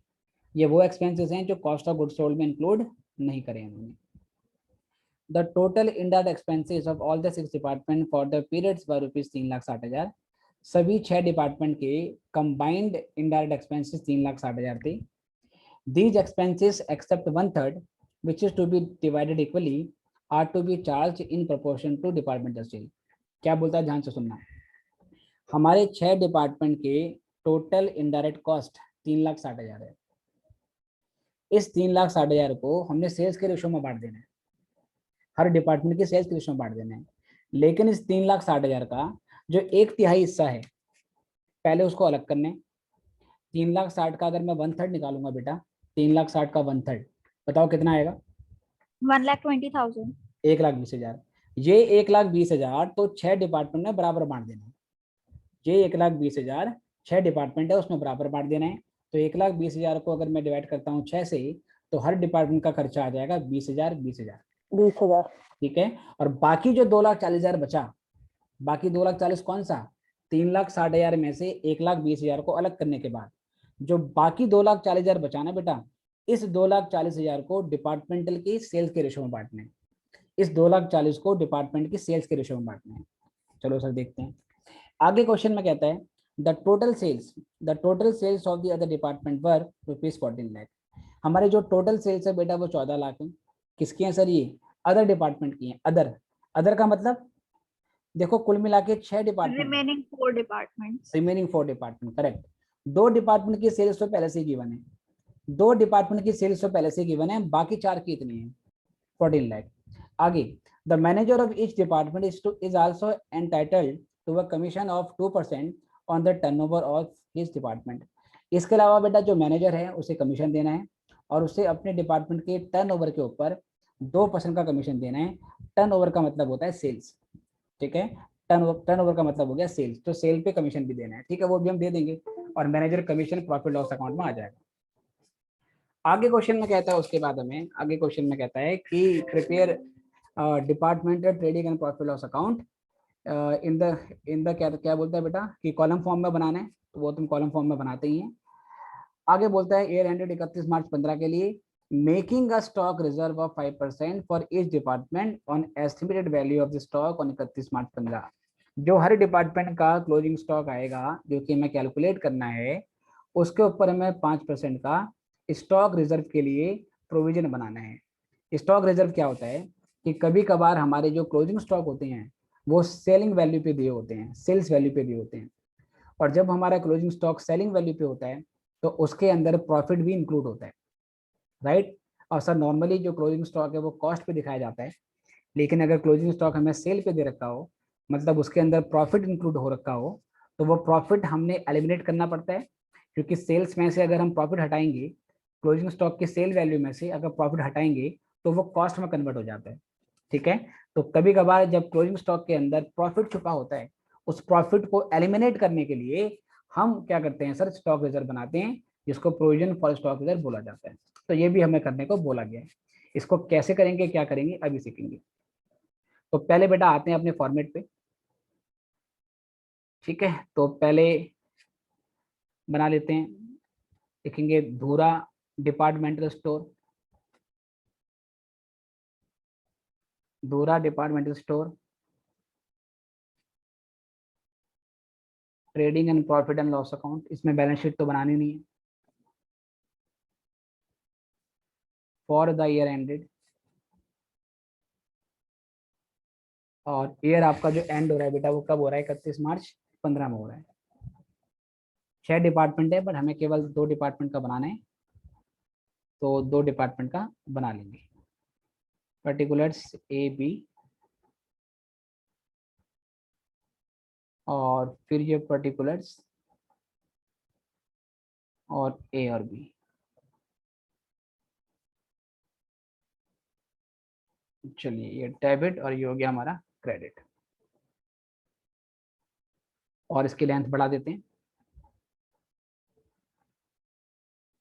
ये वो एक्सपेंसेस हैं जो कॉस्ट ऑफ गुड्स सोल्ड में इंक्लूड नहीं करे इन्होंने। The total indirect expenses of all the 6 department for the periods were rupees 3,60,000। सभी 6 डिपार्टमेंट के कंबाइंड इनडायरेक्ट एक्सपेंसेस 3,60,000 थे। These expenses except 1/3 which is to be divided equally are to be charged in proportion to departmental sale। क्या बोलता है, ध्यान से सुनना। हमारे 6 डिपार्टमेंट के टोटल इनडायरेक्ट कॉस्ट 3,60,000 है। इस 3,60,000 को हमने सेल्स के रेशो में बांट देना है, हर डिपार्टमेंट की सेल्स के रेशो में बांट देना है। लेकिन इस 3,60,000 का जो 1/3 हिस्सा है पहले उसको अलग करना है। 3,60,000 का अगर मैं 1/3 निकालूंगा बेटा, 3,60,000 का 1/3 बताओ कितना आएगा? 1,20,000। 1,20,000। ये 1,20,000 तो 6 डिपार्टमेंट में बराबर बांट देना है। ये 1,20,000 6 डिपार्टमेंट है उसमें बराबर बांट देना है। तो 1,20,000 को अगर मैं डिवाइड करता हूँ 6 से, तो हर डिपार्टमेंट का खर्चा आ जाएगा 20,000 20,000। 20,000। ठीक है, और बाकी जो 2,40,000 बचा, बाकी 2,40,000 कौन सा? 3,60,000 में से 1,20,000 को अलग करने के बाद जो बाकी 2,40,000 बचाना बेटा, इस 2,40,000 को डिपार्टमेंटल की सेल्स के रेशो में बांटना है। इस 2,40,000 को डिपार्टमेंट की सेल्स के रेशो में बांटना है। चलो सर देखते हैं। आगे क्वेश्चन में कहता है the total sales of the other department were ₹14 lakh. हमारे जो टोटल सेल्स है बेटा वो 14 लाख है। किसकी है सर? ये अदर डिपार्टमेंट की है। अदर का मतलब देखो कुल मिला के 6 department, remaining 4 departments. Remaining 4 department, correct. 2 department की सेल्स तो पहले से ही गिवन है, 2 डिपार्टमेंट की सेल्स तो पहले से ही गिवन है, बाकी 4 की इतनी है 14 लाख। आगे the manager of each department is also entitled to a commission of 2% on the turnover of his department. इसके अलावा बेटा जो मैनेजर है उसे कमीशन देना है और उसे अपने डिपार्टमेंट के टर्नओवर के ऊपर 2% का कमीशन देना है। टर्नओवर का मतलब होता है सेल्स, ठीक है। टर्नओवर का मतलब हो गया सेल्स, तो सेल पे कमीशन भी देना है, ठीक है, वो भी हम दे देंगे और manager commission profit loss account में आ जाएगा। आगे क्वेश्चन में कहता है, उसके बाद हमें आगे क्वेश्चन में कहता है कि prepare departmental trading and profit loss account in the क्या बोलता है बेटा कि कॉलम फॉर्म में बनाना है, तो वो तुम कॉलम फॉर्म में बनाते ही हैं। आगे बोलता है ईयर एंडेड 31 मार्च 15 के लिए making a stock reserve of 5% for each department on estimated value of the stock on 31 मार्च 15। जो हर डिपार्टमेंट का क्लोजिंग स्टॉक आएगा जो कि हमें कैलकुलेट करना है, उसके ऊपर हमें 5% का स्टॉक रिजर्व के लिए प्रोविजन बनाना है। स्टॉक रिजर्व क्या होता है कि कभी कभार हमारे जो क्लोजिंग स्टॉक होते हैं वो सेलिंग वैल्यू पे दिए होते हैं, सेल्स वैल्यू पे दिए होते हैं, और जब हमारा क्लोजिंग स्टॉक सेलिंग वैल्यू पे होता है तो उसके अंदर प्रॉफिट भी इंक्लूड होता है, राइट। और सर नॉर्मली जो क्लोजिंग स्टॉक है वो कॉस्ट पे दिखाया जाता है, लेकिन अगर क्लोजिंग स्टॉक हमें सेल पे दे रखा हो, मतलब उसके अंदर प्रॉफिट इंक्लूड हो रखा हो, तो वो प्रॉफिट हमने एलिमिनेट करना पड़ता है, क्योंकि सेल्स में से अगर हम प्रॉफिट हटाएंगे, क्लोजिंग स्टॉक की सेल वैल्यू में से अगर प्रॉफिट हटाएंगे तो वो कॉस्ट में कन्वर्ट हो जाता है, ठीक है। तो कभी कभार जब क्लोजिंग स्टॉक के अंदर प्रॉफिट छुपा होता है, उस प्रॉफिट को एलिमिनेट करने के लिए हम क्या करते हैं सर, स्टॉक रिजर्व बनाते हैं, जिसको प्रोविजन फॉर स्टॉक रिजर्व बोला जाता है। तो ये भी हमें करने को बोला गया है। इसको कैसे करेंगे, क्या करेंगे, अभी सीखेंगे। तो पहले बेटा आते हैं अपने फॉर्मेट पे, ठीक है। तो पहले बना लेते हैं, लिखेंगे धूरा डिपार्टमेंटल स्टोर, धूरा departmental store trading and profit and loss account. इसमें बैलेंस शीट तो बनानी नहीं है। फॉर द ईयर एंडेड, और ईयर आपका जो एंड हो रहा है बेटा वो कब हो रहा है, 31 मार्च 15 में हो रहा है। 6 डिपार्टमेंट है, बट हमें केवल 2 डिपार्टमेंट का बनाना है, तो 2 डिपार्टमेंट का बना लेंगे। पर्टिकुलर्स ए बी, और फिर ये पर्टिकुलर्स और ए और बी। चलिए ये डेबिट और ये हो गया हमारा क्रेडिट, और इसकी लेंथ बढ़ा देते हैं।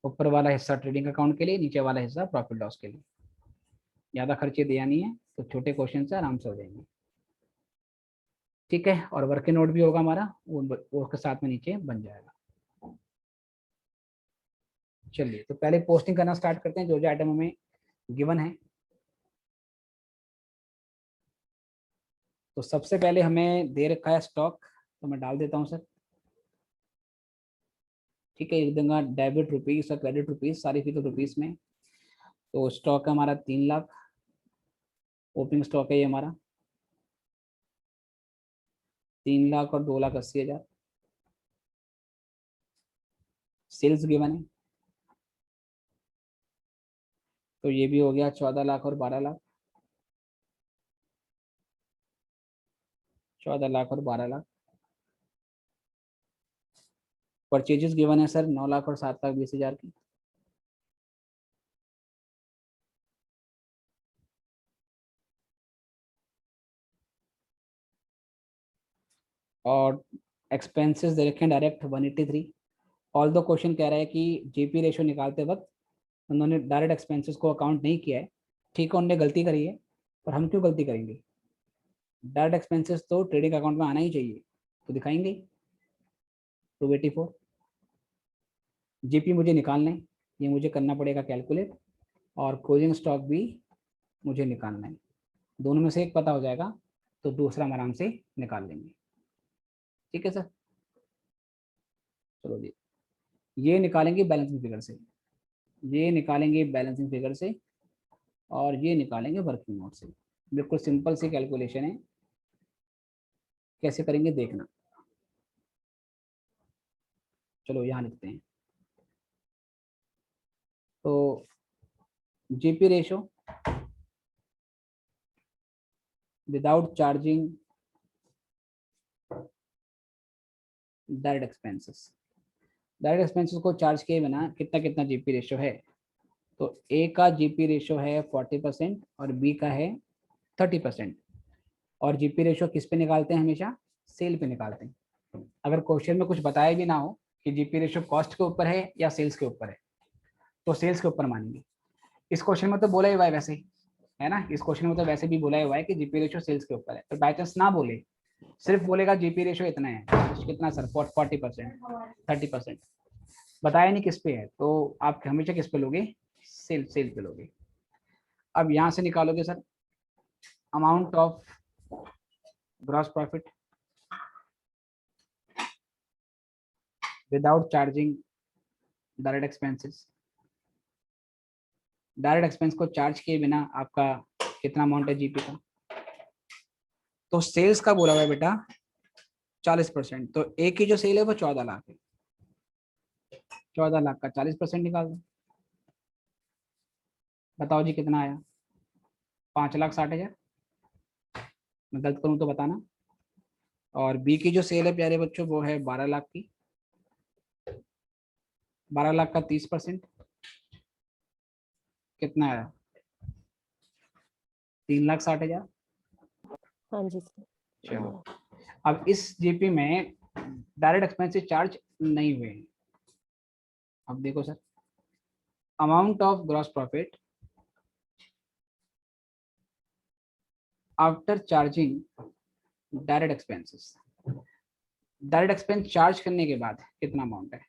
ऊपर वाला हिस्सा ट्रेडिंग अकाउंट के लिए, नीचे वाला हिस्सा प्रॉफिट लॉस के लिए। ज़्यादा खर्चे दिया नहीं है, तो छोटे क्वेश्चन से आराम से हो जाएंगे, ठीक है। और वर्किंग नोट भी होगा हमारा, वो उसके साथ में नीचे बन जाएगा। चलिए तो पहले पोस्टिंग करना स्टार्ट करते हैं, जो जो आइटम हमें गिवन है। तो सबसे पहले हमें दे रखा है स्टॉक, तो मैं डाल देता हूँ सर, ठीक है। एक दूंगा डेबिट रुपीस और क्रेडिट रुपीस, सारी फीस रुपीस में। तो स्टॉक है हमारा 3 लाख, ओपनिंग स्टॉक है ये हमारा 3 लाख और 2,80,000। सेल्स गिवन है, तो ये भी हो गया 14 लाख और 12 लाख, 14 लाख और 12 लाख। परचेजेस गिवन है सर 9 लाख और 7,20,000 की। और एक्सपेंसेस दे रखे हैं डायरेक्ट 183। ऑल दो क्वेश्चन कह रहा है कि जीपी रेशियो निकालते वक्त उन्होंने डायरेक्ट एक्सपेंसेस को अकाउंट नहीं किया है, ठीक है, उन्होंने गलती करी है, पर हम क्यों गलती करेंगे? डायरेक्ट एक्सपेंसेस तो ट्रेडिंग अकाउंट में आना ही चाहिए, तो दिखाएंगे 284। जीपी मुझे निकालना है, ये मुझे करना पड़ेगा कैलकुलेट, और क्लोजिंग स्टॉक भी मुझे निकालना है। दोनों में से एक पता हो जाएगा तो दूसरा हम आराम से निकाल लेंगे, ठीक है सर, चलो जी, ये निकालेंगे बैलेंसिंग फिगर से, ये निकालेंगे बैलेंसिंग फिगर से, और ये निकालेंगे वर्किंग नोट से। बिल्कुल सिंपल सी कैलकुलेशन है, कैसे करेंगे देखना। चलो यहाँ लिखते हैं, तो GP ratio without charging direct expenses, direct expenses को चार्ज किए बिना कितना कितना जीपी रेशो है। तो ए का जीपी रेशो है 40% और बी का है 30%। और जीपी रेशो किस पे निकालते हैं, हमेशा सेल पे निकालते हैं। अगर क्वेश्चन में कुछ बताया भी ना हो कि जीपी रेशो कॉस्ट के ऊपर है या सेल्स के ऊपर है, तो सेल्स के ऊपर मानेंगे। इस क्वेश्चन में तो बोला ही हुआ है वैसे ही, है ना, इस क्वेश्चन में तो वैसे भी बोला हुआ है कि जीपी रेशो सेल्स के ऊपर है। तो बाई चांस ना बोले, सिर्फ बोलेगा जीपी रेशो इतना है, कितना सर 40%, 30%, बताया नहीं किस पे है, तो आप हमेशा किस पे लोगे, सेल पे लोगे। अब यहाँ से निकालोगे sir amount of gross profit without charging direct expenses. Direct expense को चार्ज किए बिना आपका कितना अमाउंट है जीपी का। तो सेल्स का बोला हुआ है बेटा 40%, तो एक की जो सेल है वो 14 लाख है, 14 लाख का 40% निकाल दो, बताओ जी कितना आया, 5,60,000। मैं गलत करूँ तो बताना। और बी की जो सेल है प्यारे बच्चों वो है 12 लाख की, 12 लाख का 30% कितना आया, 3,60,000। हाँ जी सर। चलो, अब इस जीपी में डायरेक्ट एक्सपेंसेस चार्ज नहीं हुए हैं। अब देखो sir, amount of gross profit after charging direct expenses, direct expense charge करने के बाद कितना अमाउंट है।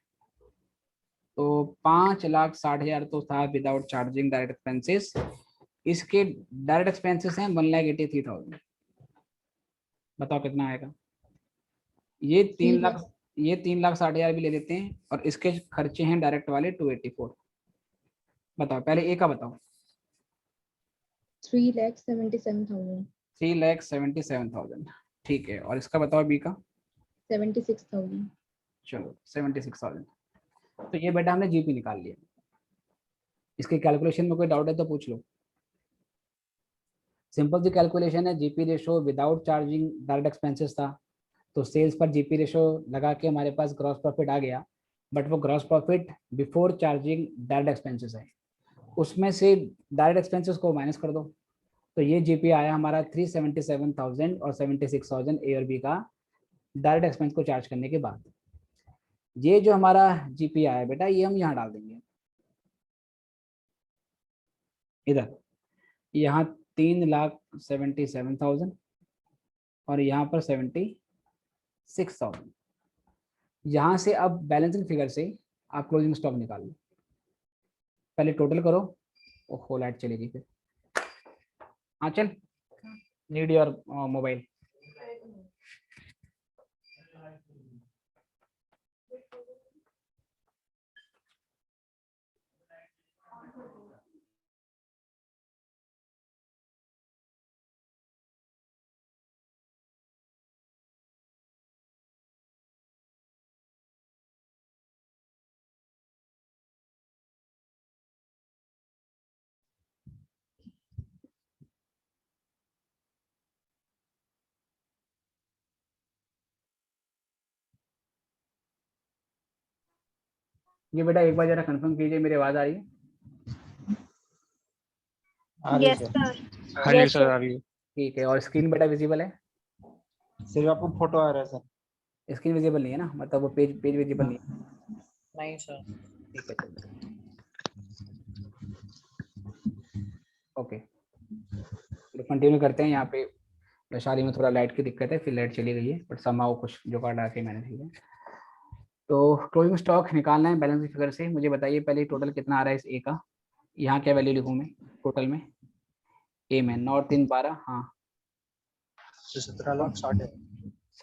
तो 5,60,000 तो था विदाउट चार्जिंग डायरेक्ट एक्सपेंसेस, इसके डायरेक्ट एक्सपेंसेस हैं 1,83,000। बताओ कितना आएगा। ये 3,60,000 भी ले लेते हैं, और इसके खर्चे हैं डायरेक्ट वाले 284। बताओ पहले ए का बताओ। 3,77,000। 3,77,000, ठीक है। और इसका बताओ बी का। 76,000। चलो 76,000। तो ये बेटा हमने जीपी निकाल लिया। इसके कैलकुलेशन में कोई डाउट है तो पूछ लो। सिंपल सी कैलकुलेशन है, GP ratio without charging direct expenses था, तो सेल्स पर जीपी रेशो लगा के हमारे पास ग्रॉस प्रॉफिट आ गया, बट वो gross profit before charging direct expenses है, उसमें से डायरेक्ट एक्सपेंसेस को माइनस कर दो। तो ये जीपी आया हमारा 377,000 और 76,000 ए और बी का डायरेक्ट एक्सपेंस को चार्ज करने के बाद। ये जो हमारा जीपी आया बेटा, ये हम यहाँ डाल देंगे इधर, यहाँ 3,77,000 और यहाँ पर 76,000। यहाँ से अब बैलेंसिंग फिगर से आप क्लोजिंग स्टॉक निकाल लो। पहले टोटल करो। ओहो लाइट चलेगी फिर। हाँ चल, नीड योर मोबाइल। ये बेटा एक बार जरा कंफर्म कीजिए, मेरी आवाज आ रही है। Yes sir. हाँ जी Yes, सर sir. आ रही है। ठीक है। और स्क्रीन बेटा विजिबल है। सिर्फ आपको फोटो आ रहा है सर। स्क्रीन विजिबल नहीं है ना, मतलब वो पेज विजिबल नहीं है। नहीं सर। ठीक है चलो, ओके कंटिन्यू करते हैं। यहाँ पे वैशाली में थोड़ा लाइट की दिक्कत है, फिर लाइट चली गई है, बट समाओ कुछ जुगाड़ लगा के मैंने ठीक है। तो क्लोजिंग स्टॉक निकालना है बैलेंस फिगर से। मुझे बताइए पहले टोटल कितना आ रहा है इस ए का। यहाँ क्या वैल्यू लिखूँ मैं टोटल में। ए में 9 और 3 12, हाँ 17,60,000।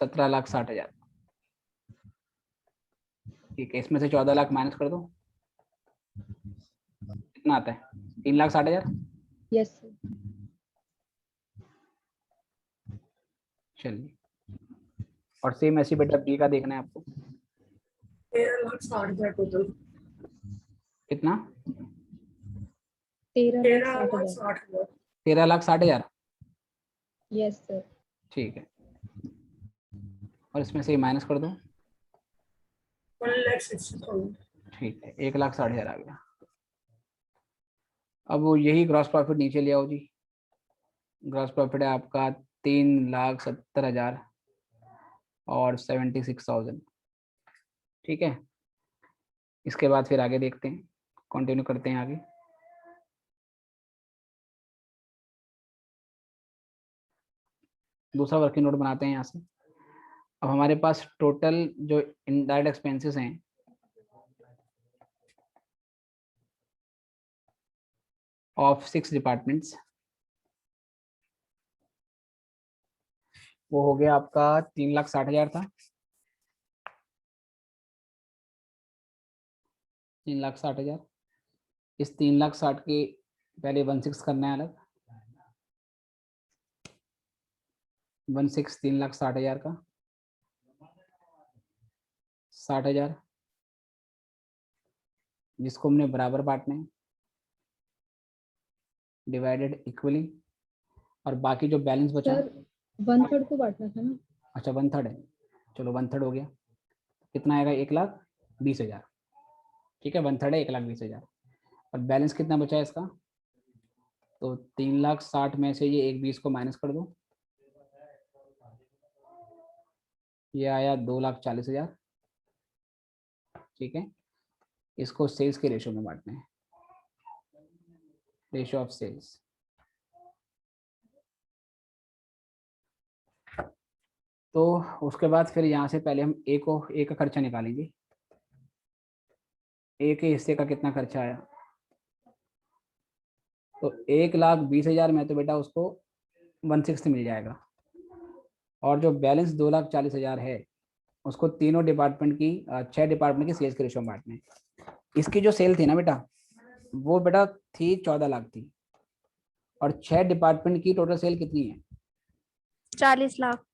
17,60,000। ठीक है, इसमें से 14 लाख माइनस कर दो, कितना आता है? 3,60,000। Yes sir. चलिए, और सेम ऐसी बेटा बी का देखना है आपको। 13,60,000 टोटल। कितना? 13,60,000। 13,60,000। Yes sir. ठीक है, और इसमें से माइनस कर दो। 1,60,000। ठीक है, 1,60,000 आ गया। अब वो यही ग्रॉस प्रॉफिट नीचे ले आओ जी। ग्रॉस प्रॉफिट है आपका 3,70,000 और 76,000। ठीक है, इसके बाद फिर आगे देखते हैं, कंटिन्यू करते हैं आगे। दूसरा वर्किंग नोट बनाते हैं यहाँ से। अब हमारे पास टोटल जो इनडायरेक्ट एक्सपेंसेस हैं ऑफ 6 डिपार्टमेंट्स, वो हो गया आपका 3,60,000 था। 3,60,000। इस 3,60,000 के पहले 16 करना है अलग। 16 3,60,000 का 60,000, जिसको हमने बराबर बांटना है, डिवाइडेड इक्वली। और बाकी जो बैलेंस बचा, सर 1/3 को बांटना था ना। अच्छा 1/3 है, चलो 1/3 हो गया। कितना आएगा? 1,20,000। ठीक है, 1/3 है 1,20,000। और बैलेंस कितना बचा है इसका? तो 3,60,000 में से ये 1,20 को माइनस कर दो, ये आया 2,40,000। ठीक है, इसको सेल्स के रेशो में बांटना है, रेशो ऑफ सेल्स। तो उसके बाद फिर यहाँ से पहले हम ए का खर्चा निकालेंगे। ए के हिस्से का कितना खर्चा आया? तो 1,20,000 में तो बेटा उसको 1/6 मिल जाएगा। और जो बैलेंस 2,40,000 है उसको तीनों डिपार्टमेंट की 6 डिपार्टमेंट की सेल्स के रेशो में बांटना है। इसकी जो सेल थी ना बेटा, वो बेटा थी 14 लाख थी। और 6 डिपार्टमेंट की टोटल सेल कितनी है? 40 लाख।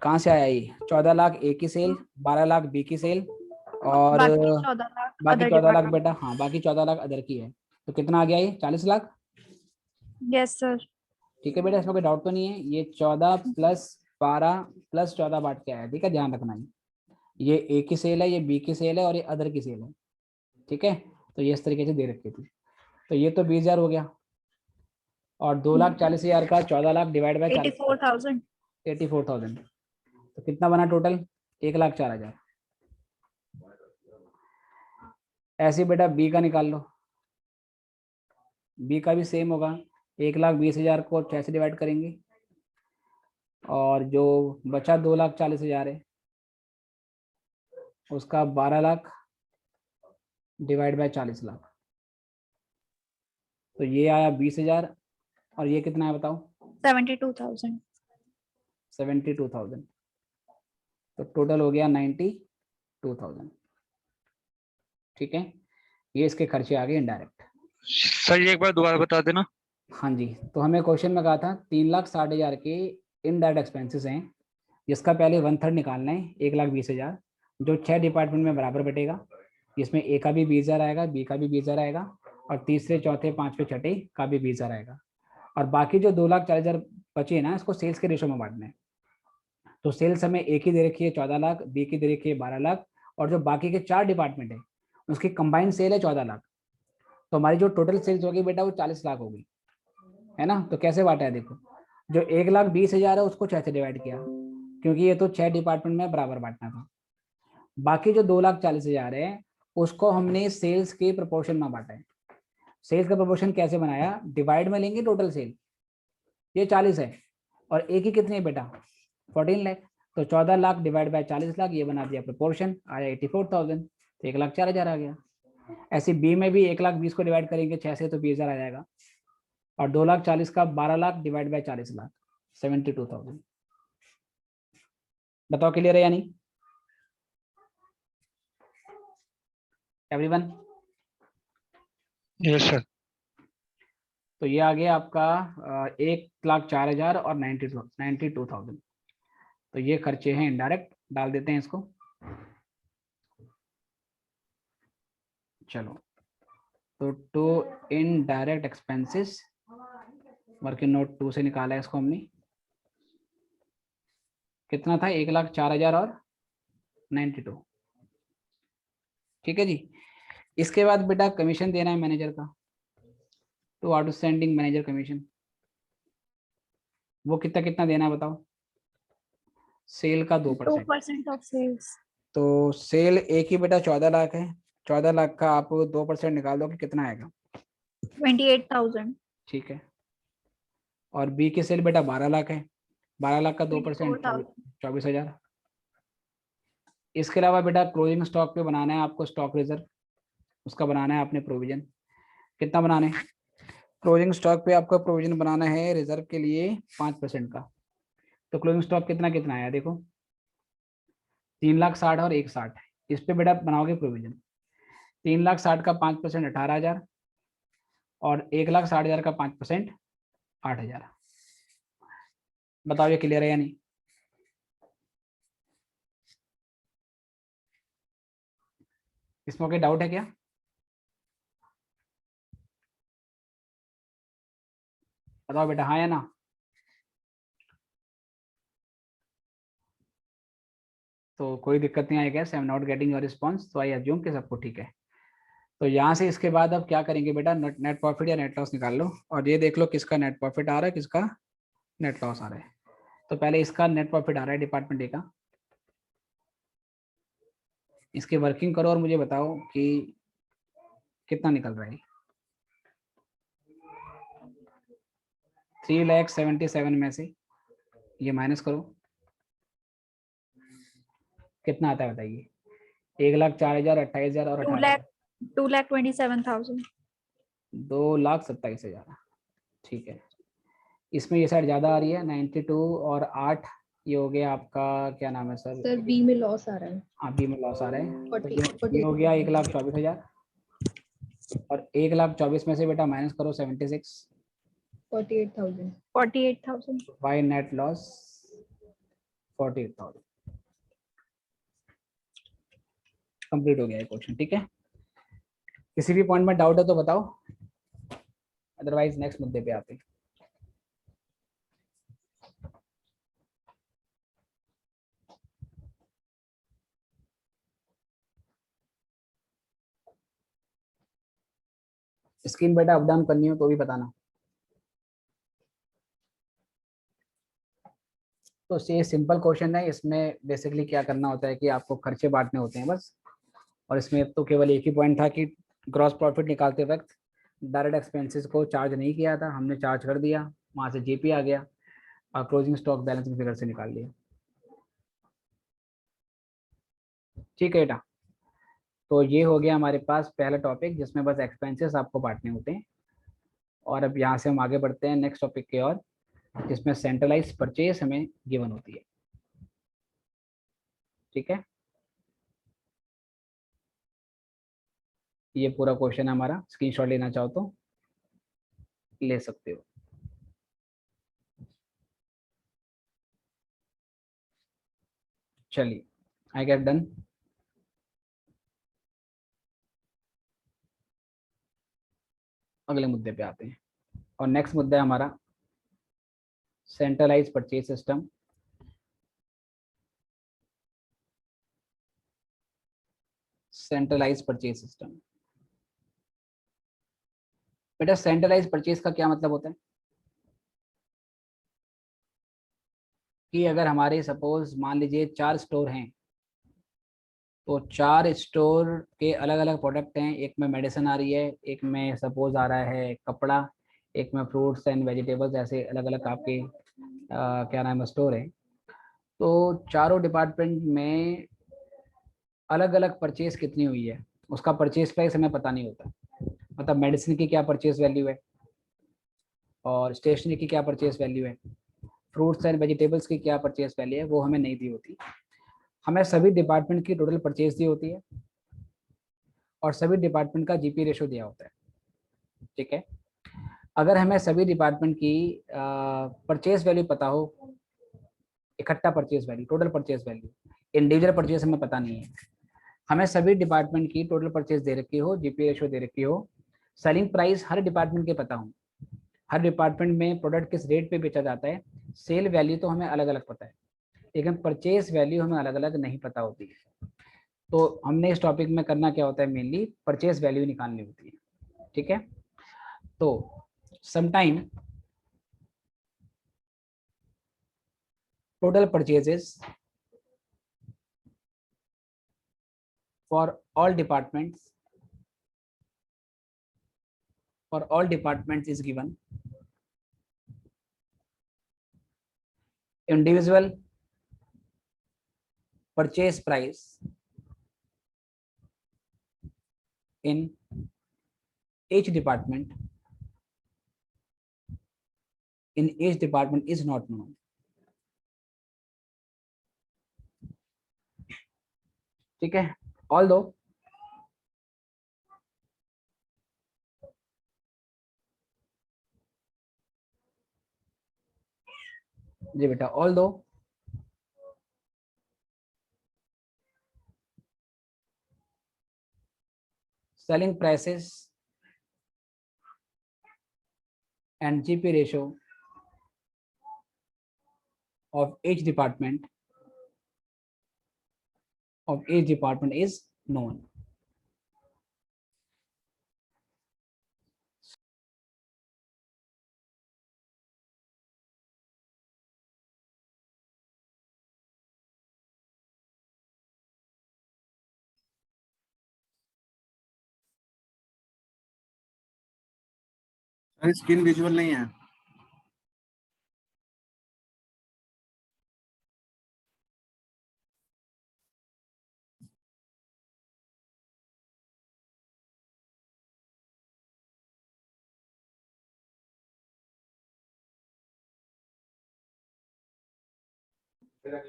कहाँ से आया ये? 14 लाख ए की सेल, 12 लाख बी की सेल, और बाकी 14 लाख बाकी अदर 14 लाख डिपार्टमेंट। बेटा, हाँ बाकी 14 लाख अदर की है। तो कितना आ गया ये? 40 लाख। Yes sir. ठीक है बेटा, इसमें कोई डाउट तो नहीं है? ये 14 प्लस 12 प्लस 14 बांट के आया। ठीक है, ध्यान रखना ये ए की सेल है, ये बी की सेल है, और ये अदर की सेल है। ठीक है, तो ये इस तरीके से दे रखी थी। तो ये तो 20,000 हो गया, और 2,40,000 का 14 लाख डिवाइड बाय 84,000। 84,000, तो कितना बना टोटल? 1,04,000। ऐसे बेटा बी का निकाल लो। बी का भी सेम होगा, 1,20,000 को 6 से डिवाइड करेंगे, और जो बचा 2,40,000 है उसका 12 लाख डिवाइड बाय 40 लाख, तो ये आया 20,000। और ये कितना है बताओ? 72,000। 72,000, तो टोटल हो गया 92,000। ठीक है, ये इसके खर्चे आ गए इनडायरेक्ट। सर ये एक बार दोबारा बता देना। हाँ जी, तो हमें क्वेश्चन में कहा था 3,60,000 के इनडायरेक्ट एक्सपेंसेस हैं, जिसका पहले 1/3 निकालना है 1,20,000, जो 6 डिपार्टमेंट में बराबर बटेगा, जिसमें ए का भी 20,000 आएगा, बी का भी 20,000 आएगा, और तीसरे चौथे पांचवे छठे का भी 20,000 आएगा। और बाकी जो 2,40,000 बचे ना, इसको सेल्स के रेशो में बांटना है। तो सेल्स हमें ए की दे रखी है 14 लाख, बी की दे रखी है 12 लाख, और जो बाकी के 4 डिपार्टमेंट है उसकी कंबाइंड सेल है 14 लाख। तो हमारी जो टोटल सेल्स होगी बेटा वो 40 लाख होगी, है ना। तो कैसे बांटा है देखो, जो 1,20,000 है उसको 6 से डिवाइड किया, क्योंकि ये तो 6 डिपार्टमेंट में बराबर बांटना था। बाकी जो 2,40,000 है उसको हमने सेल्स के प्रोपोर्शन में बांटा है। सेल्स का प्रोपोर्शन कैसे बनाया? डिवाइड में लेंगे टोटल सेल, ये 40 है, और ए की कितनी है बेटा? 14 लाख। तो 14 लाख डिवाइड बाय 40 लाख, ये बना दिया प्रोपोर्शन, आया 84,000, तो 1,04,000 आ गया। ऐसे बी में भी 1,20,000 को डिवाइड करेंगे 6 से तो 20,000 आ जाएगा, और 2,40,000 का 12 लाख डिवाइड बाय 40 लाख, 72,000। बताओ क्लियर है या नहीं? एवरीवन? Yes sir. तो ये आ गया आपका 1,04,000 और 92,000। तो ये खर्चे हैं इनडायरेक्ट, डाल देते हैं इसको। चलो, तो to indirect expenses, working note 2 से निकाला है इसको हमने। कितना था? 1,04,000 और 92। ठीक है जी। इसके बाद बेटा कमीशन देना है मैनेजर का, तो आउटस्टैंडिंग मैनेजर कमीशन, वो कितना कितना देना है बताओ? सेल का 2%। 2% ऑफ सेल्स। तो सेल एक ही बेटा 14 लाख है, 14 लाख का आप 2% निकाल दो कि कितना आएगा? 28,000। ठीक है। और बी की सेल बेटा 12 लाख है, 12 लाख का 2% 24,000। 24,000। इसके अलावा बेटा क्लोजिंग स्टॉक पे बनाना है आपको स्टॉक रिजर्व, उसका बनाना है आपने प्रोविजन। कितना बनाना है? क्लोजिंग स्टॉक पे आपको प्रोविजन बनाना है रिजर्व के लिए 5% का। तो क्लोजिंग स्टॉक कितना कितना आया देखो, 3,60,000 और 1,60,000 है। इस पे बेटा बनाओगे प्रोविजन। 3,60,000 का 5% 18,000 और 1,60,000 का 5% 8,000। बताओ ये क्लियर है या नहीं? इसमें कोई डाउट है क्या? बताओ बेटा, हाँ या ना? तो कोई दिक्कत नहीं आई gas, I am not getting your response, तो आई अज्यूम कि सबको ठीक है। तो यहाँ से इसके बाद अब क्या करेंगे बेटा, नेट प्रॉफिट या नेट लॉस निकाल लो, और ये देख लो किसका नेट प्रॉफिट आ रहा है, किसका नेट लॉस आ रहा है। तो पहले इसका नेट प्रॉफिट आ रहा है डिपार्टमेंट ए का, इसकी वर्किंग करो और मुझे बताओ कि कितना निकल रहा है। 3,77,000 में से ये माइनस करो, कितना आता है बताइए? 1,04,000, 28,000 और 18,000। 2,27,000। 2,27,000। ठीक है। इसमें ये साइड ज्यादा आ रही है, 92 और 8, ये हो गया आपका क्या नाम है सर? सर बी में लॉस आ रहा है। हाँ, बी में लॉस आ रहा है। तो 40 ये हो गया 1,24,000 और 1,24,000 में से बेटा माइनस करो 76। 48,000। 48,000। Y net loss 48,000। कंप्लीट हो गया ये क्वेश्चन। ठीक है, किसी भी पॉइंट में डाउट है तो बताओ, अदरवाइज नेक्स्ट मुद्दे पे आते हैं। स्क्रीन बेटा अप डाउन करनी हो तो भी बताना। तो ये सिंपल क्वेश्चन है, इसमें बेसिकली क्या करना होता है कि आपको खर्चे बांटने होते हैं बस। और इसमें तो केवल एक ही पॉइंट था कि ग्रॉस प्रॉफिट निकालते वक्त डायरेक्ट एक्सपेंसेस को चार्ज नहीं किया था, हमने चार्ज कर दिया, वहां से जीपी आ गया और क्लोजिंग स्टॉक बैलेंस की फिगर से निकाल लिया। ठीक है बेटा, तो ये हो गया हमारे पास पहला टॉपिक जिसमें बस एक्सपेंसेस आपको बांटने होते हैं। और अब यहाँ से हम आगे बढ़ते हैं नेक्स्ट टॉपिक की ओर, जिसमें सेंट्रलाइज परचेज हमें गिवन होती है। ठीक है, ये पूरा क्वेश्चन है हमारा, स्क्रीनशॉट लेना चाहो तो ले सकते हो। चलिए, आई गेट डन। अगले मुद्दे पे आते हैं, और नेक्स्ट मुद्दा है हमारा centralise purchase system. Centralise purchase system बेटा, सेंट्रलाइज परचेज का क्या मतलब होता है कि अगर हमारे सपोज मान लीजिए 4 स्टोर हैं, तो 4 स्टोर के अलग अलग प्रोडक्ट हैं, एक में मेडिसिन आ रही है, एक में सपोज आ रहा है कपड़ा, एक में फ्रूट्स एंड वेजिटेबल्स, ऐसे अलग अलग आपके क्या नाम है स्टोर है। तो चारों डिपार्टमेंट में अलग अलग परचेज कितनी हुई है, उसका परचेज प्राइस हमें पता नहीं होता। मतलब मेडिसिन की क्या परचेज वैल्यू है और स्टेशनरी की क्या परचेज वैल्यू है, फ्रूट्स एंड वेजिटेबल्स की क्या परचेज वैल्यू है, वो हमें नहीं दी होती। हमें सभी डिपार्टमेंट की टोटल परचेज दी होती है और सभी डिपार्टमेंट का जीपी रेशो दिया होता है। ठीक है, अगर हमें सभी डिपार्टमेंट की परचेज वैल्यू पता हो, इकट्ठा purchase value, total purchase value, individual purchase हमें पता नहीं है, हमें सभी डिपार्टमेंट की टोटल परचेज दे रखी हो, जीपी रेशो दे रखी हो, सेलिंग प्राइस हर डिपार्टमेंट के पता हो, हर डिपार्टमेंट में प्रोडक्ट किस रेट पे बेचा जाता है, सेल वैल्यू तो हमें अलग अलग पता है, लेकिन परचेज वैल्यू हमें अलग अलग नहीं पता होती है। तो हमने इस टॉपिक में करना क्या होता है, मेनली परचेज वैल्यू निकालनी होती है। ठीक है, तो sometime total purchases for all departments is given. Individual purchase price in each department is not known. ठीक है, although जी बेटा, although selling prices and GP ratio of each department is known. Sir screen visual नहीं है।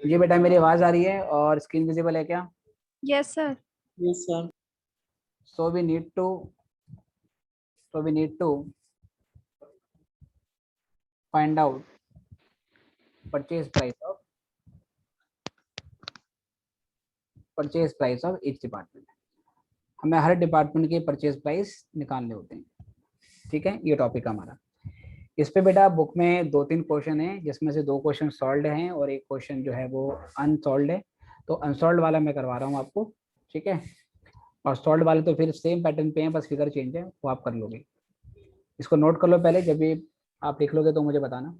जी बेटा, मेरी आवाज आ रही है और स्क्रीन विजिबल है क्या? Yes, sir. Yes, sir. So we need to find out purchase price of each department. हमें हर डिपार्टमेंट के परचेज प्राइस निकालने होते हैं। ठीक है, ये टॉपिक हमारा। इस पे बेटा बुक में 2-3 क्वेश्चन है, जिसमें से 2 क्वेश्चन सॉल्व्ड हैं और एक क्वेश्चन जो है वो अनसॉल्व्ड है। तो अनसॉल्व्ड वाला मैं करवा रहा हूँ आपको। ठीक है, और सॉल्व्ड वाले तो फिर सेम पैटर्न पे हैं, बस फिगर चेंज है, वो आप कर लोगे। इसको नोट कर लो पहले, जब भी आप लिख लोगे तो मुझे बताना।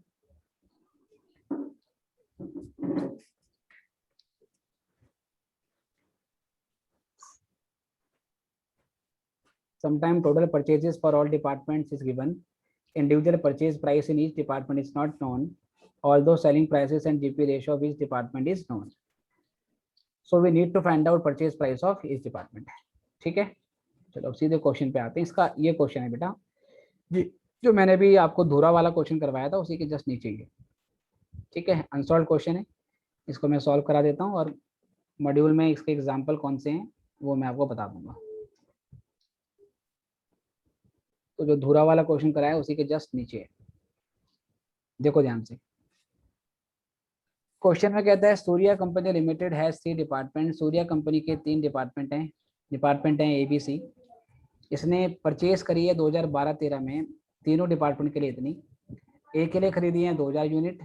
Sometime total purchases for all departments is given. Individual purchase price in each department is not known, although selling prices and GP ratio of each department is known. So we need to find out purchase price of each department. ठीक है, चलो अब सीधे question पे आते हैं। इसका ये क्वेश्चन है बेटा जी, जो मैंने भी आपको धूरा वाला क्वेश्चन करवाया था उसी के जस्ट नीचे ही है। ठीक है, अनसॉल्व क्वेश्चन है, इसको मैं सॉल्व करा देता हूँ और मॉड्यूल में इसके एग्जाम्पल कौन से हैं वो मैं आपको बता दूंगा। तो जो धूरा वाला क्वेश्चन कराया उसी के जस्ट नीचे है, देखो ध्यान से। क्वेश्चन में कहता है Surya company limited has 3 department. Surya company के 3 डिपार्टमेंट हैं ABC। इसने परचेज करी है 2012-13 में तीनों डिपार्टमेंट के लिए इतनी। ए के लिए खरीदी है 2000 यूनिट,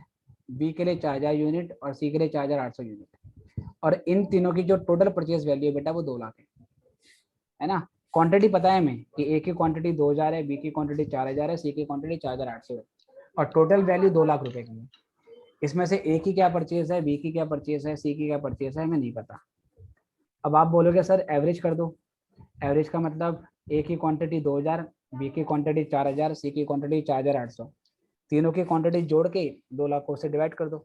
बी के लिए 4000 यूनिट और सी के लिए 4800 यूनिट। और इन तीनों की जो टोटल परचेज वैल्यू है बेटा वो 2 लाख है ना। क्वांटिटी पता है हमें कि ए की क्वांटिटी 2000 है, बी की क्वांटिटी 4000 है, सी की क्वांटिटी 4800 है और टोटल वैल्यू 2 लाख रुपए की है। इसमें से ए की क्या परचेज है, बी की क्या परचेज है, सी की क्या परचेज है, हमें नहीं पता। अब आप बोलोगे सर एवरेज कर दो। एवरेज का मतलब ए की क्वांटिटी 2000, बी की क्वांटिटी 4000, सी की क्वांटिटी 4800, तीनों की क्वांटिटी जोड़ के 2 लाख को से डिवाइड कर दो।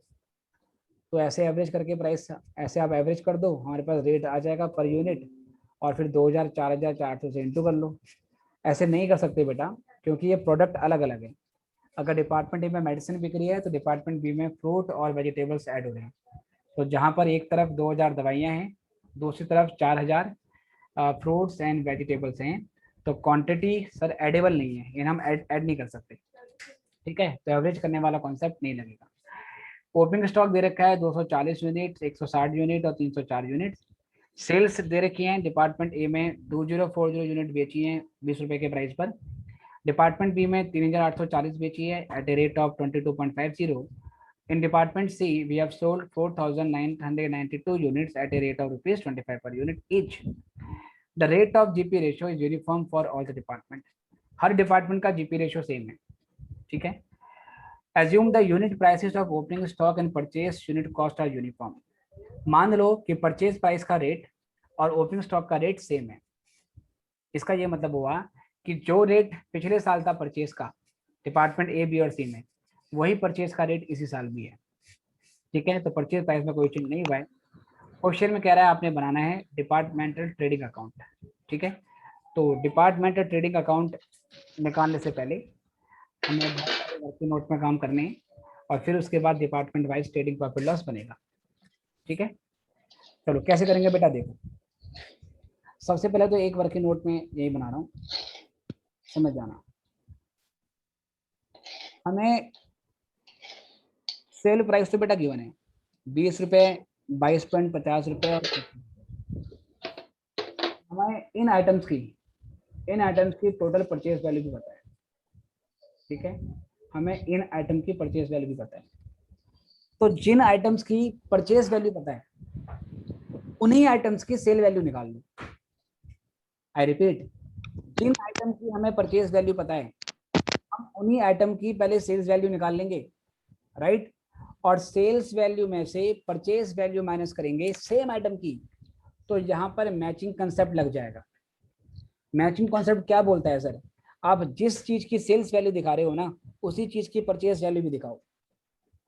तो ऐसे एवरेज करके प्राइस, ऐसे आप एवरेज कर दो, हमारे पास रेट आ जाएगा पर यूनिट और फिर 2000, 4000, 400 से इंटू कर लो। ऐसे नहीं कर सकते बेटा, क्योंकि ये प्रोडक्ट अलग अलग है। अगर डिपार्टमेंट ए में मेडिसिन बिक रही है तो डिपार्टमेंट बी में फ्रूट और वेजिटेबल्स ऐड हो रहे हैं। तो जहाँ पर एक तरफ 2000 दवाइयाँ हैं, दूसरी तरफ 4000 फ्रूट्स एंड वेजिटेबल्स हैं, तो क्वांटिटी सर एडेबल नहीं है, यानी हम ऐड नहीं कर सकते, ठीक है, तो एवरेज करने वाला कॉन्सेप्ट नहीं लगेगा। ओपनिंग स्टॉक दे रखा है 240 यूनिट, 160 यूनिट और 304 यूनिट। सेल्स दे रखी हैं, डिपार्टमेंट ए में 2040 यूनिट बेची हैं 20 रुपए के प्राइस पर, डिपार्टमेंट बी में 3840 बेची है at a rate of 22.50। In Department C, we have sold 4,992 units at a rate of ₹25 per unit each. The rate of GP ratio is uniform for all the departments. Her department का GP ratio same है, ठीक है। Assume the unit prices of opening stock and purchase unit cost are uniform. मान लो कि purchase price का rate और opening stock का rate same है। इसका ये मतलब हुआ कि जो रेट पिछले साल था परचेज का डिपार्टमेंट ए, बी और सी में, वही परचेज का रेट इसी साल भी है, ठीक है। तो परचेज प्राइस में कोई चेंज नहीं हुआ है। क्वेश्चन में कह रहा है आपने बनाना है डिपार्टमेंटल ट्रेडिंग अकाउंट, ठीक है। तो डिपार्टमेंटल ट्रेडिंग अकाउंट निकालने से पहले हमें वर्किंग नोट में काम करने हैं और फिर उसके बाद department wise trading profit loss बनेगा, ठीक है। चलो कैसे करेंगे बेटा, देखो सबसे पहले तो एक वर्किंग नोट में यही बना रहा हूँ, समझ जाना। हमें सेल प्राइस तो बेटा गिवन है 20 रुपये, 22.50 रुपये और हमें इन आइटम्स की टोटल परचेज वैल्यू भी पता है, ठीक है। हमें इन आइटम की परचेज वैल्यू भी पता है। तो जिन आइटम्स की परचेज वैल्यू पता है उन्हीं आइटम्स की सेल वैल्यू निकाल लो। आई रिपीट, जिन आइटम की हमें परचेज वैल्यू पता है हम उन्हीं आइटम की पहले सेल्स वैल्यू निकाल लेंगे, राइट। और सेल्स वैल्यू में से परचेज वैल्यू माइनस करेंगे सेम आइटम की, तो यहाँ पर मैचिंग कंसेप्ट लग जाएगा। मैचिंग कॉन्सेप्ट क्या बोलता है सर, आप जिस चीज की सेल्स वैल्यू दिखा रहे हो ना उसी चीज की परचेज वैल्यू भी दिखाओ,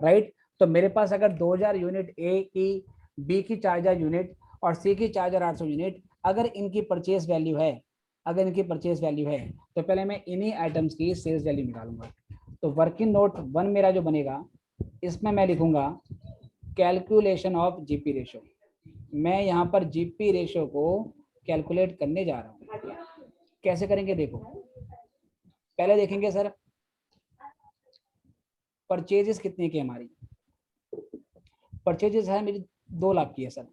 राइट। तो मेरे पास अगर 2000 यूनिट ए की, बी की 4000 यूनिट और सी की 4800 यूनिट, अगर इनकी परचेज वैल्यू है तो पहले मैं इन्हीं आइटम्स की सेल्स वैल्यू निकालूंगा। तो वर्किंग नोट 1 मेरा जो बनेगा इसमें मैं लिखूंगा कैलकुलेशन ऑफ जीपी रेशो। मैं यहाँ पर जीपी रेशो को कैलकुलेट करने जा रहा हूँ। कैसे करेंगे देखो, पहले देखेंगे सर परचेजेस कितने की हमारी, परचेजेस है मेरी 2 लाख की है सर,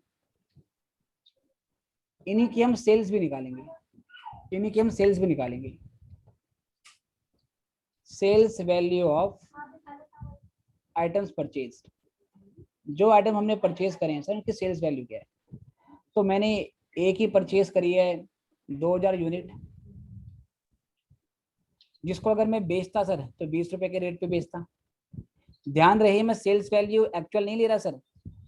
इन्हीं की हम सेल्स भी निकालेंगे, sales value of items purchase. जो आइटम हमने परचेज करे हैं सर उनकी सेल्स वैल्यू क्या है। तो मैंने एक ही परचेज करी है 2000 यूनिट, जिसको अगर मैं बेचता सर तो 20 रुपए के रेट पे बेचता। ध्यान रहे मैं सेल्स वैल्यू एक्चुअल नहीं ले रहा सर,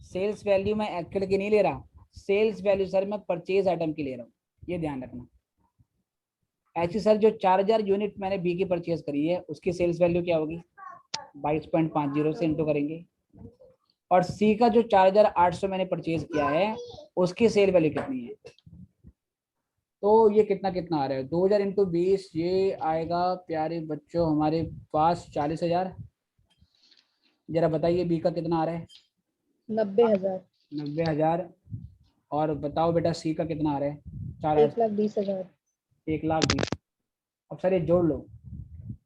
सेल्स वैल्यू मैं एक्चुअल की नहीं ले रहा, सेल्स वैल्यू सर मैं परचेज आइटम की ले रहा हूँ, ये ध्यान रखना। ऐसी सर जो 4000 यूनिट मैंने बी की परचेज करी है उसकी सेल्स वैल्यू क्या होगी 22.50 से इंटू करेंगे, और सी का जो 4800 मैंने परचेज किया है उसकी सेल वैल्यू कितनी है। तो ये कितना आ रहा है 2000 इंटू 20, ये आएगा प्यारे बच्चों हमारे पास 40,000। जरा बताइए बी का कितना आ रहा है 90,000। और बताओ बेटा सी का कितना आ रहा है 1,20,000। 1,20,000। अब सर ये जोड़ लो